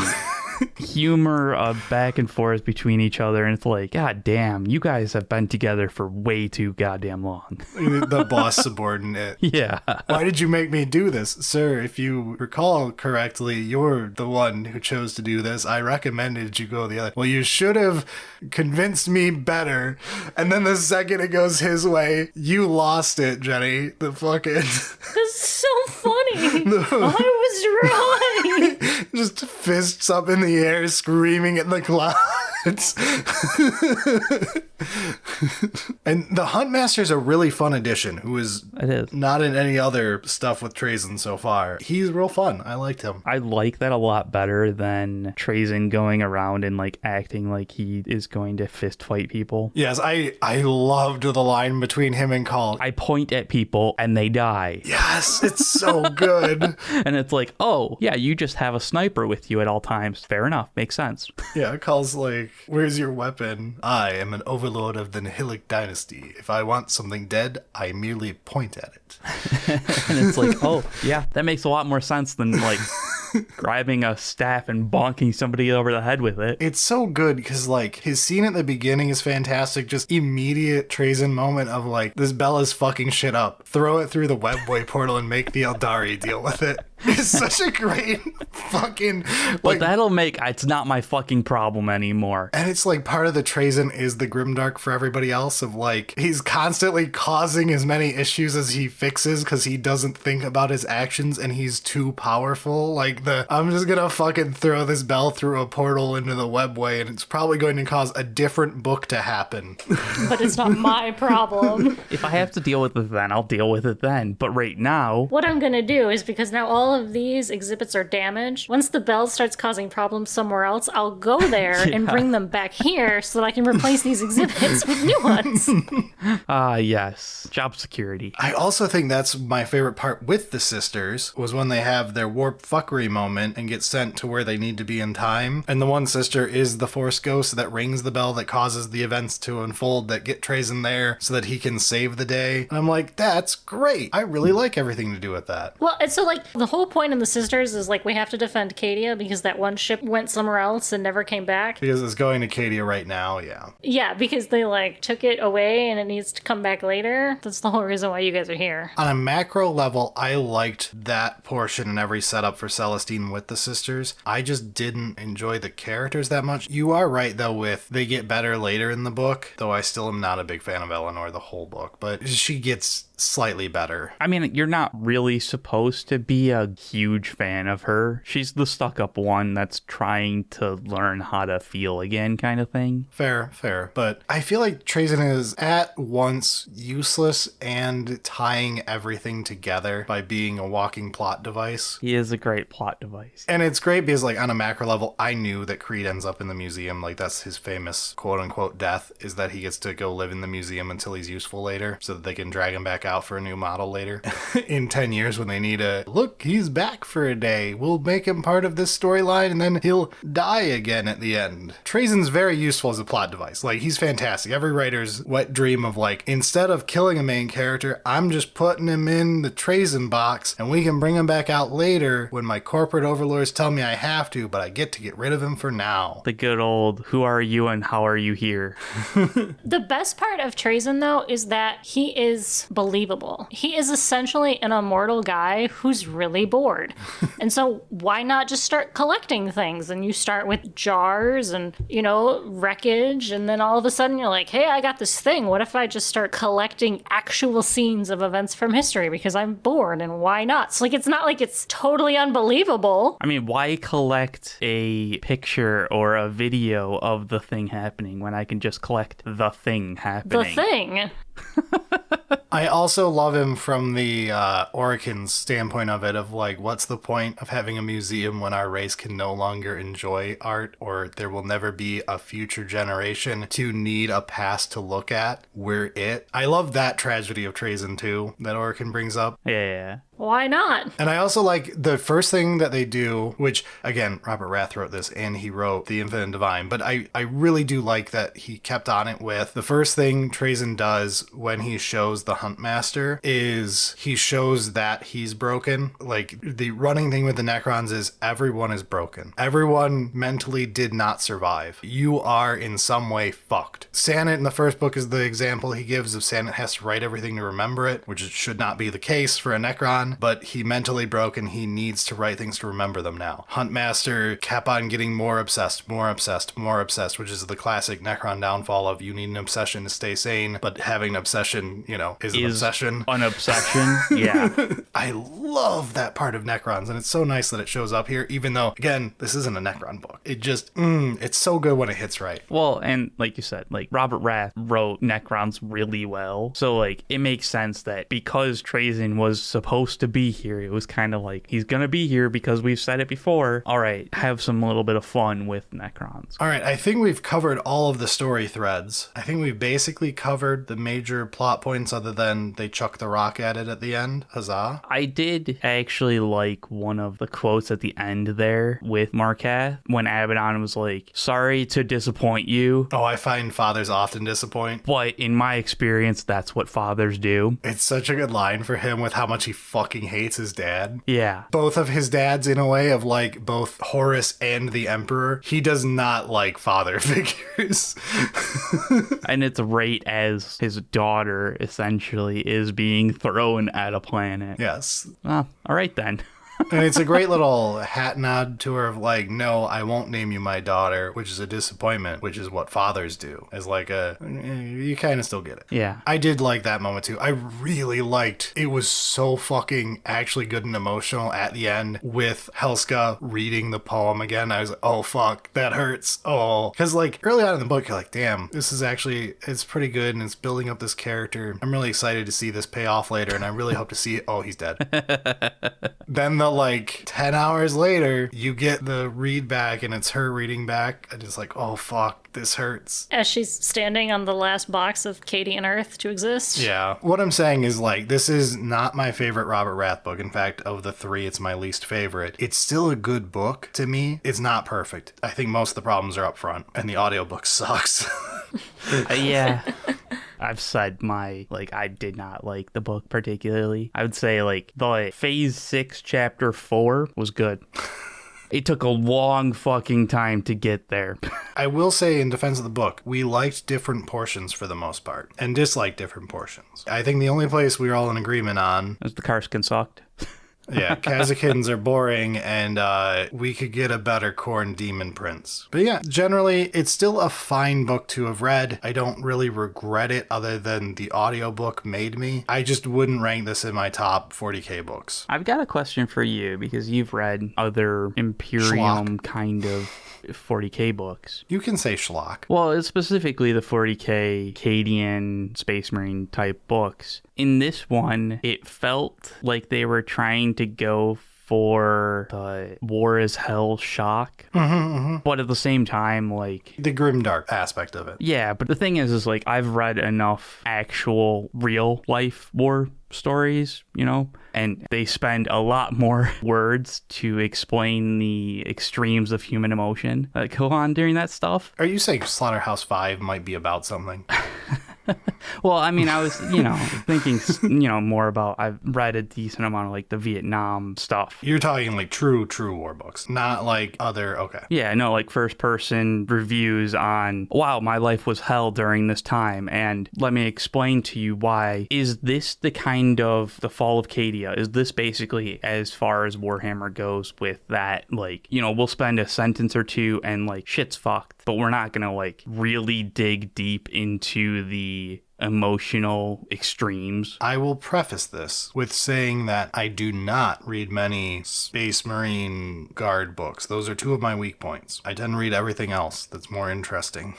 humor back and forth between each other, and it's like, god damn, you guys have been together for way too goddamn long. The boss subordinate. Yeah. Why did you make me do this? Sir, if you recall correctly, you're the one who chose to do this. I recommended you go the other. Well, you should have convinced me better. And then the second it goes his way, you lost it, Jenny. The fucking... That's so funny. I was right. Just fists up in the air, screaming at the clouds. And the Huntmaster's a really fun addition, who is not in any other stuff with Trazyn so far. He's real fun. I liked him. I like that a lot better than Trazyn going around and like acting like he is going to fist fight people. Yes, I loved the line between him and Call. I point at people and they die. Yes, it's so good. And it's like, oh, yeah, you just have a sniper with you at all times. Fair enough. Makes sense. Yeah, Call's like, where's your weapon? I am an overlord of the Nihilic dynasty. If I want something dead, I merely point at it. And it's like, oh, yeah, that makes a lot more sense than like grabbing a staff and bonking somebody over the head with it. It's so good because like his scene at the beginning is fantastic. Just immediate Trazyn moment of like, this Bella's fucking shit up. Throw it through the webboy portal and make the Eldari deal with it. It's such a great fucking like, but that'll make it's not my fucking problem anymore. And it's like part of the Trazyn is the grimdark for everybody else of like he's constantly causing as many issues as he fixes because he doesn't think about his actions and he's too powerful. Like I'm just gonna fucking throw this bell through a portal into the webway and it's probably going to cause a different book to happen. But it's not my problem. If I have to deal with it then, I'll deal with it then. But right now, what I'm gonna do is, because now all of these exhibits are damaged, once the bell starts causing problems somewhere else, I'll go there and bring them back here so that I can replace these exhibits with new ones. Yes. Job security. I also think that's my favorite part with the sisters was when they have their warp fuckery moment and get sent to where they need to be in time. And the one sister is the Force Ghost that rings the bell that causes the events to unfold that get Trazyn there so that he can save the day. And I'm like, that's great. I really like everything to do with that. Well, and so like the whole point in the sisters is like we have to defend Cadia because that one ship went somewhere else and never came back. Because it's going to Cadia right now, yeah. Yeah, because they like took it away and it needs to come back later. That's the whole reason why you guys are here. On a macro level, I liked that portion and every setup for Celestine with the sisters. I just didn't enjoy the characters that much. You are right, though, with they get better later in the book, though I still am not a big fan of Eleanor the whole book, but she gets slightly better. I mean, you're not really supposed to be a a huge fan of her. She's the stuck-up one that's trying to learn how to feel again kind of thing. Fair. But I feel like Trazyn is at once useless and tying everything together by being a walking plot device. He is a great plot device. And it's great because, like, on a macro level, I knew that Creed ends up in the museum. Like, that's his famous quote-unquote death, is that he gets to go live in the museum until he's useful later, so that they can drag him back out for a new model later. In 10 years when they need a, look, he's back for a day. We'll make him part of this storyline, and then he'll die again at the end. Trazyn's very useful as a plot device. Like, he's fantastic. Every writer's wet dream of, like, instead of killing a main character, I'm just putting him in the Trazyn box, and we can bring him back out later when my corporate overlords tell me I have to, but I get to get rid of him for now. The good old, who are you and how are you here? The best part of Trazyn, though, is that he is believable. He is essentially an immortal guy who's really bored. And so why not just start collecting things? And you start with jars and, you know, wreckage, and then all of a sudden you're like, hey, I got this thing. What if I just start collecting actual scenes of events from history because I'm bored, and why not? So, like, it's not like it's totally unbelievable. I mean, why collect a picture or a video of the thing happening when I can just collect the thing happening? The thing. I also love him from the Orican's standpoint of it, of like, what's the point of having a museum when our race can no longer enjoy art, or there will never be a future generation to need a past to look at? We're it. I love that tragedy of Trazyn too, that Orican brings up. Yeah. Why not? And I also like the first thing that they do, which, again, Robert Rath wrote this, and he wrote The Infinite Divine, but I really do like that he kept on it with, the first thing Trazyn does when he shows the Huntmaster is he shows that he's broken. Like, the running thing with the Necrons is everyone is broken. Everyone mentally did not survive. You are in some way fucked. Sanet in the first book is the example he gives of Sanet has to write everything to remember it, which should not be the case for a Necron. But he mentally broke and he needs to write things to remember them now. Huntmaster kept on getting more obsessed, which is the classic Necron downfall of you need an obsession to stay sane, but having an obsession, you know, is an obsession. An obsession, yeah. I love that part of Necrons, and it's so nice that it shows up here, even though, again, this isn't a Necron book. It just, it's so good when it hits right. Well, and like you said, like, Robert Rath wrote Necrons really well, so, like, it makes sense that because Trazyn was supposed to be here, it was kind of like, he's gonna be here because we've said it before. All right, have some little bit of fun with Necrons. All right, I think we've covered all of the story threads. I think we've basically covered the major plot points other than they chuck the rock at it at the end. Huzzah. I did actually like one of the quotes at the end there with Markath when Abaddon was like, sorry to disappoint you. Oh, I find fathers often disappoint. But in my experience, that's what fathers do. It's such a good line for him with how much he fucking hates his dad. Yeah. Both of his dads, in a way, of like both Horus and the Emperor. He does not like father figures. And it's right as his daughter essentially is being thrown at a planet. Yes. Oh, all right then. And it's a great little hat nod to her of like, no, I won't name you my daughter, which is a disappointment, which is what fathers do. As like you kind of still get it. Yeah. I did like that moment too. I really liked, it was so fucking actually good and emotional at the end with Hellsker reading the poem again. I was like, oh fuck, that hurts. Oh, because like early on in the book, you're like, damn, this is actually, it's pretty good and it's building up this character. I'm really excited to see this pay off later, and I really hope to see, oh, he's dead. Then the like 10 hours later, you get the read back and it's her reading back. And it's like, oh fuck, this hurts. As she's standing on the last box of Cadian Earth to exist. Yeah. What I'm saying is like, this is not my favorite Robert Rath book. In fact, of the three, it's my least favorite. It's still a good book to me. It's not perfect. I think most of the problems are up front and the audiobook sucks. Yeah. I've said I did not like the book particularly. I would say, like, the Phase 6, Chapter 4 was good. It took a long fucking time to get there. I will say, in defense of the book, we liked different portions for the most part, and disliked different portions. I think the only place we were all in agreement on... As the Karskin sucked. Yeah, Kazakins are boring, and we could get a better Corn Demon Prince. But yeah, generally, it's still a fine book to have read. I don't really regret it other than the audiobook made me. I just wouldn't rank this in my top 40k books. I've got a question for you because you've read other Imperium kind of 40k books. You can say schlock. Well, it's specifically the 40k Cadian Space Marine type books. In this one, it felt like they were trying to go for the war is hell shock. But at the same time, like... the grimdark aspect of it. Yeah, but the thing is like, I've read enough actual real life war stories, you know, and they spend a lot more words to explain the extremes of human emotion that go on during that stuff. Are you saying Slaughterhouse 5 might be about something? Well, I mean, I was, thinking, more about, I've read a decent amount of, like, the Vietnam stuff. You're talking, like, true war books, not, like, okay. Yeah, no, like, first-person reviews on, wow, my life was hell during this time, and let me explain to you why. Is this the kind of, the Fall of Cadia, is this basically as far as Warhammer goes with that, like, we'll spend a sentence or two and, like, shit's fucked, but we're not gonna, like, really dig deep into the emotional extremes. I will preface this with saying that I do not read many Space Marine Guard books. Those are two of my weak points. I tend to read everything else that's more interesting.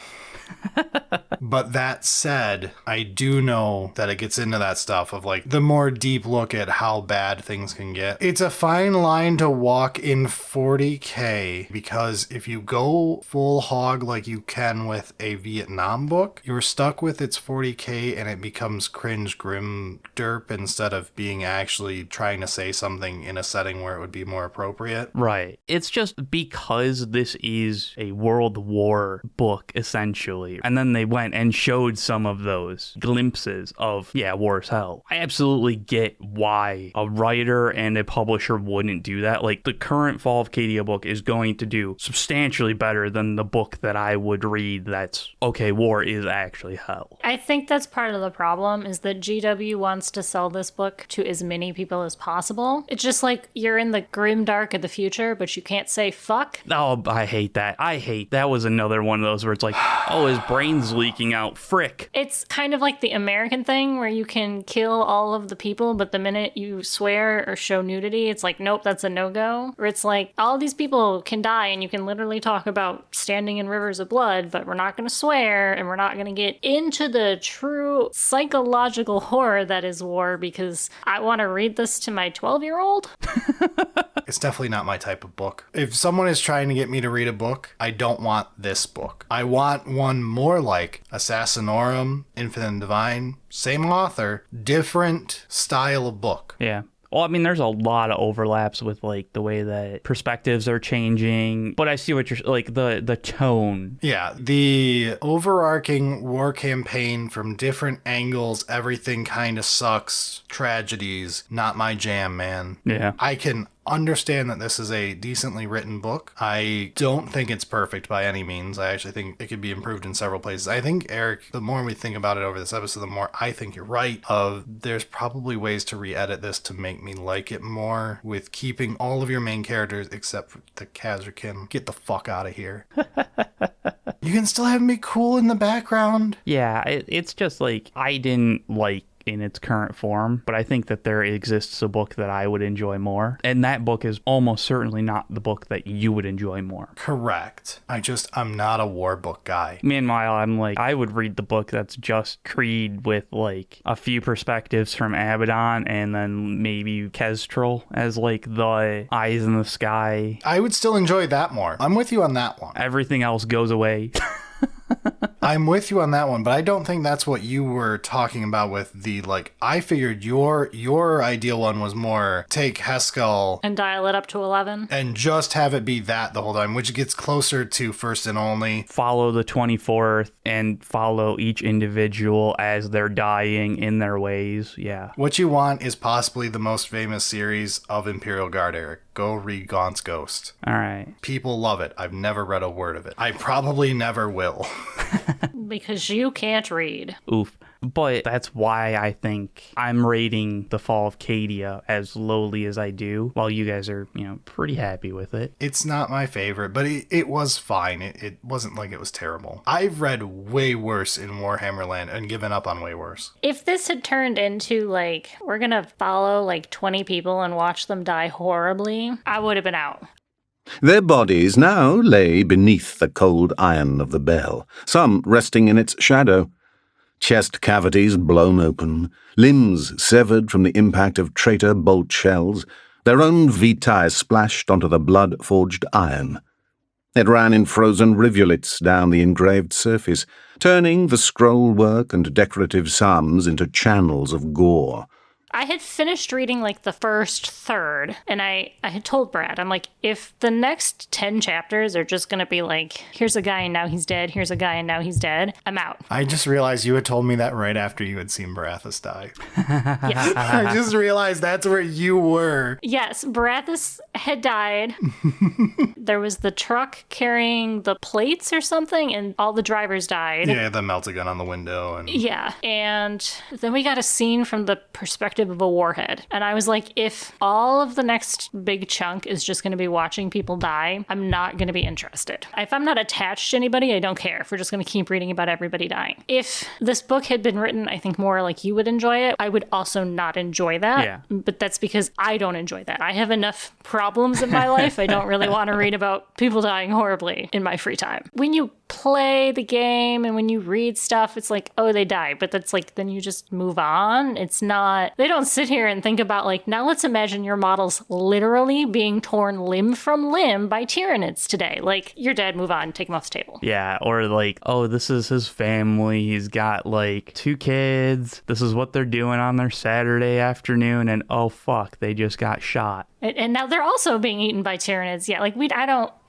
But that said, I do know that it gets into that stuff of like the more deep look at how bad things can get. It's a fine line to walk in 40k because if you go full hog like you can with a Vietnam book, you're stuck with its 40k and it becomes cringe grim derp instead of being actually trying to say something in a setting where it would be more appropriate. Right. It's just because this is a World War book, essentially. And then they went and showed some of those glimpses of, yeah, war's hell. I absolutely get why a writer and a publisher wouldn't do that. Like, the current Fall of Cadia book is going to do substantially better than the book that I would read that's, okay, war is actually hell. I think that's part of the problem is that GW wants to sell this book to as many people as possible. It's just like you're in the grim dark of the future, but you can't say fuck. Oh, I hate that. That was another one of those where it's like, oh, his brain's leaking out. Frick. It's kind of like the American thing where you can kill all of the people, but the minute you swear or show nudity, it's like, nope, that's a no-go. Or it's like, all these people can die and you can literally talk about standing in rivers of blood, but we're not going to swear and we're not going to get into the true psychological horror that is war because I want to read this to my 12-year-old. It's definitely not my type of book. If someone is trying to get me to read a book, I don't want this book. I want one more like Assassinorum, Infinite and Divine, same author, different style of book. Yeah. Well, I mean, there's a lot of overlaps with, like, the way that perspectives are changing, but I see what you're, like, the tone. Yeah, the overarching war campaign from different angles, everything kind of sucks, tragedies, not my jam, man. Yeah. I can understand that this is a decently written book. I don't think it's perfect by any means. I actually think it could be improved in several places. I think, Eric, the more we think about it over this episode, the more I think you're right there's probably ways to re-edit this to make me like it more with keeping all of your main characters except for the Kazrakin. Get the fuck out of here. You can still have me cool in the background. Yeah, it's just like, I didn't like in its current form, but I think that there exists a book that I would enjoy more, and that book is almost certainly not the book that you would enjoy more. Correct. I'm not a war book guy. Meanwhile, I'm like, I would read the book that's just Creed with like a few perspectives from Abaddon and then maybe Keztral as like the eyes in the sky. I would still enjoy that more. I'm with you on that one. Everything else goes away. I'm with you on that one, but I don't think that's what you were talking about with the, like, I figured your ideal one was more take Hellsker And dial it up to 11. and just have it be that the whole time, which gets closer to First and Only. Follow the 24th and follow each individual as they're dying in their ways. Yeah. What you want is possibly the most famous series of Imperial Guard, Eric. Go read Gaunt's Ghost. All right. People love it. I've never read a word of it. I probably never will. Because you can't read. Oof. But that's why I think I'm rating the Fall of Cadia as lowly as I do, while you guys are, pretty happy with it. It's not my favorite, but it was fine. It wasn't like it was terrible. I've read way worse in Warhammer Land and given up on way worse. If this had turned into, like, we're gonna follow, like, 20 people and watch them die horribly, I would have been out. Their bodies now lay beneath the cold iron of the bell, some resting in its shadow. Chest cavities blown open, limbs severed from the impact of traitor bolt shells, their own vitae splashed onto the blood-forged iron. It ran in frozen rivulets down the engraved surface, turning the scroll work and decorative psalms into channels of gore. I had finished reading, like, the first third, and I had told Brad, I'm like, if the next 10 chapters are just gonna be like, here's a guy and now he's dead, here's a guy and now he's dead, I'm out. I just realized you had told me that right after you had seen Barathus die. Yes. I just realized that's where you were. Yes, Barathus had died. There was the truck carrying the plates or something, and all the drivers died. Yeah, the melt-a-gun on the window. And Yeah, and then we got a scene from the perspective of a warhead. And I was like, if all of the next big chunk is just going to be watching people die, I'm not going to be interested. If I'm not attached to anybody, I don't care if we're just going to keep reading about everybody dying. If this book had been written, I think, more like you would enjoy it, I would also not enjoy that. Yeah. But that's because I don't enjoy that. I have enough problems in my life. I don't really want to read about people dying horribly in my free time. When you play the game and when you read stuff, it's like, oh, they die. But that's like, then you just move on. It's not, they don't sit here and think about, like, now let's imagine your models literally being torn limb from limb by Tyranids today. Like, you're dead, move on, take him off the table. Yeah, or like, oh, this is his family. He's got like 2 kids. This is what they're doing on their Saturday afternoon. And oh, fuck, they just got shot. And now they're also being eaten by Tyranids. Yeah, like,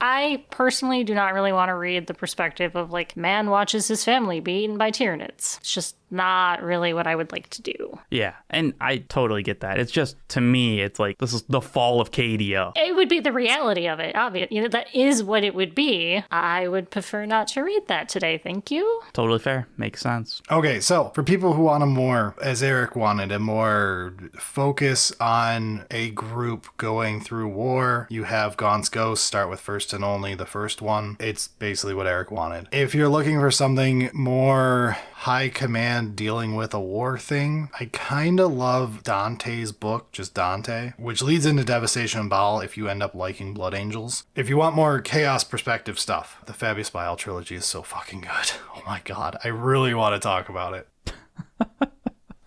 I personally do not really want to read the perspective of, like, man watches his family be eaten by Tyranids. It's just not really what I would like to do. Yeah, and I totally get that. It's just, to me, it's like, this is the Fall of Cadia. It would be the reality of it, obviously. That is what it would be. I would prefer not to read that today, thank you. Totally fair. Makes sense. Okay, so for people who want a more, as Eric wanted, a more focus on a group going through war, you have Gaunt's Ghost start with First and Only, the first one. It's basically what Eric wanted. If you're looking for something more high command dealing with a war thing, I kind of love Dante's book, just Dante, which leads into Devastation and Baal if you end up liking Blood Angels. If you want more chaos perspective stuff, the Fabius Baal trilogy is so fucking good. Oh my god, I really want to talk about it.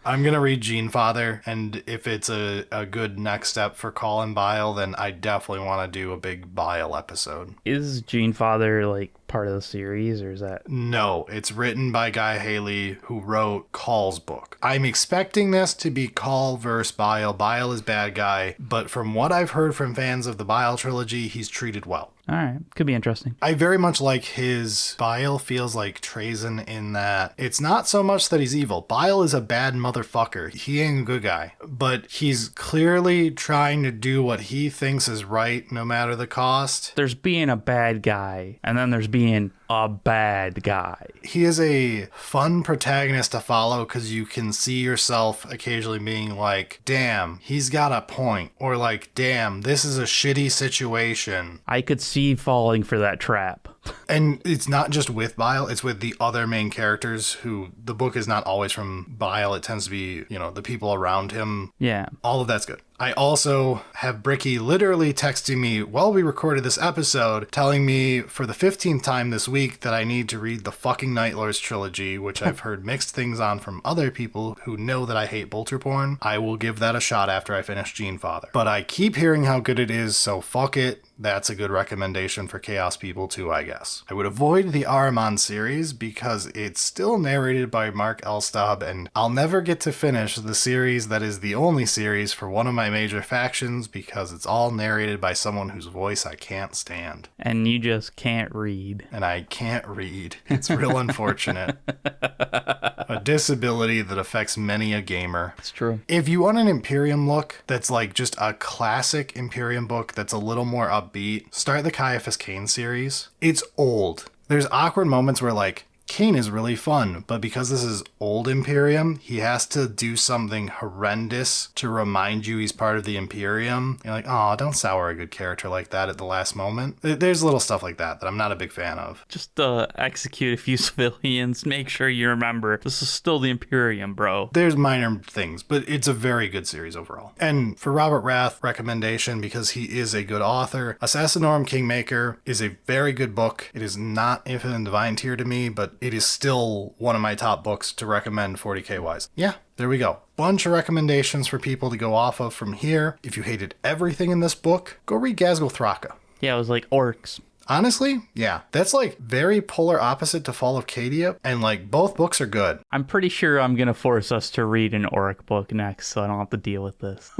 I'm going to read Gene Father, and if it's a good next step for Colin Bile, then I definitely want to do a big Bile episode. Is Gene Father like part of the series, or is that? No, it's written by Guy Haley, who wrote Call's book. I'm expecting this to be Call versus Bile. Bile is bad guy, but from what I've heard from fans of the Bile trilogy, he's treated well. All right, could be interesting. I very much like his Bile feels like Trazyn in that it's not so much that he's evil. Bile is a bad motherfucker. He ain't a good guy, but he's clearly trying to do what he thinks is right, no matter the cost. There's being a bad guy, and then there's being a bad guy. He is a fun protagonist to follow because you can see yourself occasionally being like, damn, he's got a point. Or like, damn, this is a shitty situation. I could see falling for that trap. And it's not just with Bile, it's with the other main characters who the book is not always from Bile. It tends to be, the people around him. Yeah. All of that's good. I also have Bricky literally texting me while we recorded this episode, telling me for the 15th time this week that I need to read the fucking Night Lords trilogy, which I've heard mixed things on from other people who know that I hate bolter porn. I will give that a shot after I finish Gene Father. But I keep hearing how good it is, so fuck it. That's a good recommendation for Chaos people too, I guess. I would avoid the Ahriman series because it's still narrated by Mark Elstob, and I'll never get to finish the series that is the only series for one of my major factions because it's all narrated by someone whose voice I can't stand. And you just can't read. And I can't read. It's real unfortunate. A disability that affects many a gamer. It's true. If you want an Imperium look that's like just a classic Imperium book that's a little more upbeat, start the Caiaphas Cain series. It's old. There's awkward moments where like Kane is really fun, but because this is old Imperium, he has to do something horrendous to remind you he's part of the Imperium. You're like, oh, don't sour a good character like that at the last moment. There's little stuff like that I'm not a big fan of. Just execute a few civilians. Make sure you remember this is still the Imperium, bro. There's minor things, but it's a very good series overall. And for Robert Rath, recommendation because he is a good author. Assassinorum Kingmaker is a very good book. It is not Infinite and Divine tier to me, but it is still one of my top books to recommend 40k wise. Yeah, there we go. Bunch of recommendations for people to go off of from here. If you hated everything in this book, go read Ghazghkull Thraka. Yeah, it was like orcs. Honestly, yeah, that's like very polar opposite to Fall of Cadia, and like both books are good. I'm pretty sure I'm going to force us to read an orc book next, so I don't have to deal with this.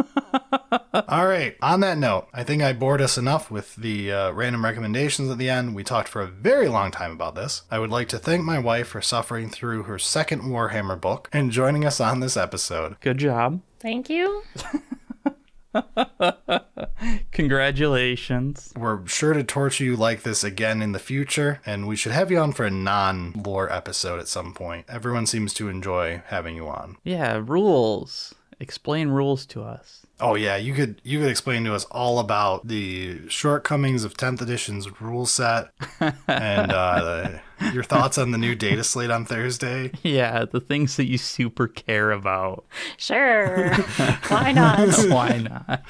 All right, on that note, I think I bored us enough with the random recommendations at the end. We talked for a very long time about this. I would like to thank my wife for suffering through her second Warhammer book and joining us on this episode. Good job. Thank you. Congratulations. We're sure to torture you like this again in the future, and we should have you on for a non-lore episode at some point. Everyone seems to enjoy having you on. Yeah, rules. Explain rules to us. Oh yeah, you could explain to us all about the shortcomings of 10th edition's rule set and your thoughts on the new data slate on Thursday. Yeah, the things that you super care about. Sure. Why not? Why not?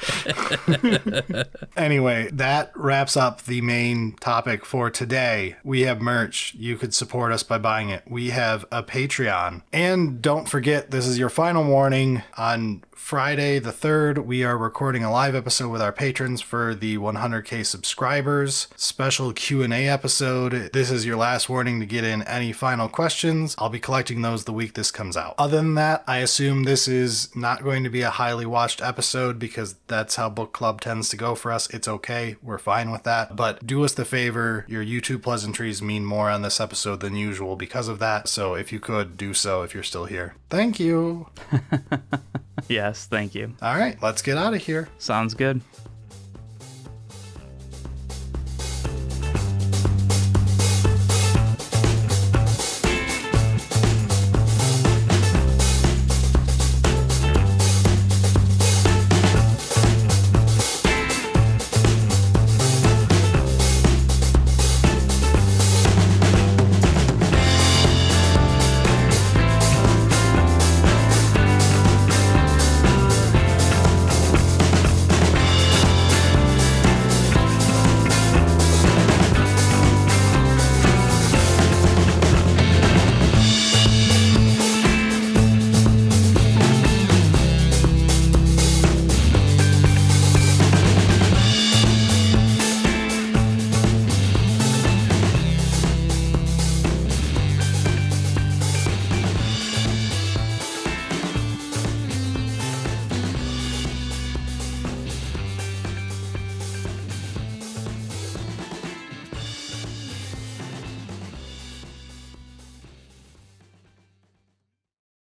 Anyway, that wraps up the main topic for today. We have merch. You could support us by buying it. We have a Patreon. And don't forget, this is your final warning. On Friday the 3rd, we are recording a live episode with our patrons for the 100k subscribers special Q&A episode. This is your last warning to get in any final questions. I'll be collecting those the week this comes out. Other than that, I assume this is not going to be a highly watched episode because that's how book club tends to go for us. It's okay. We're fine with that. But do us the favor. Your YouTube pleasantries mean more on this episode than usual because of that. So if you could, do so if you're still here. Thank you. Yes, thank you. All right, let's get out of here. Sounds good.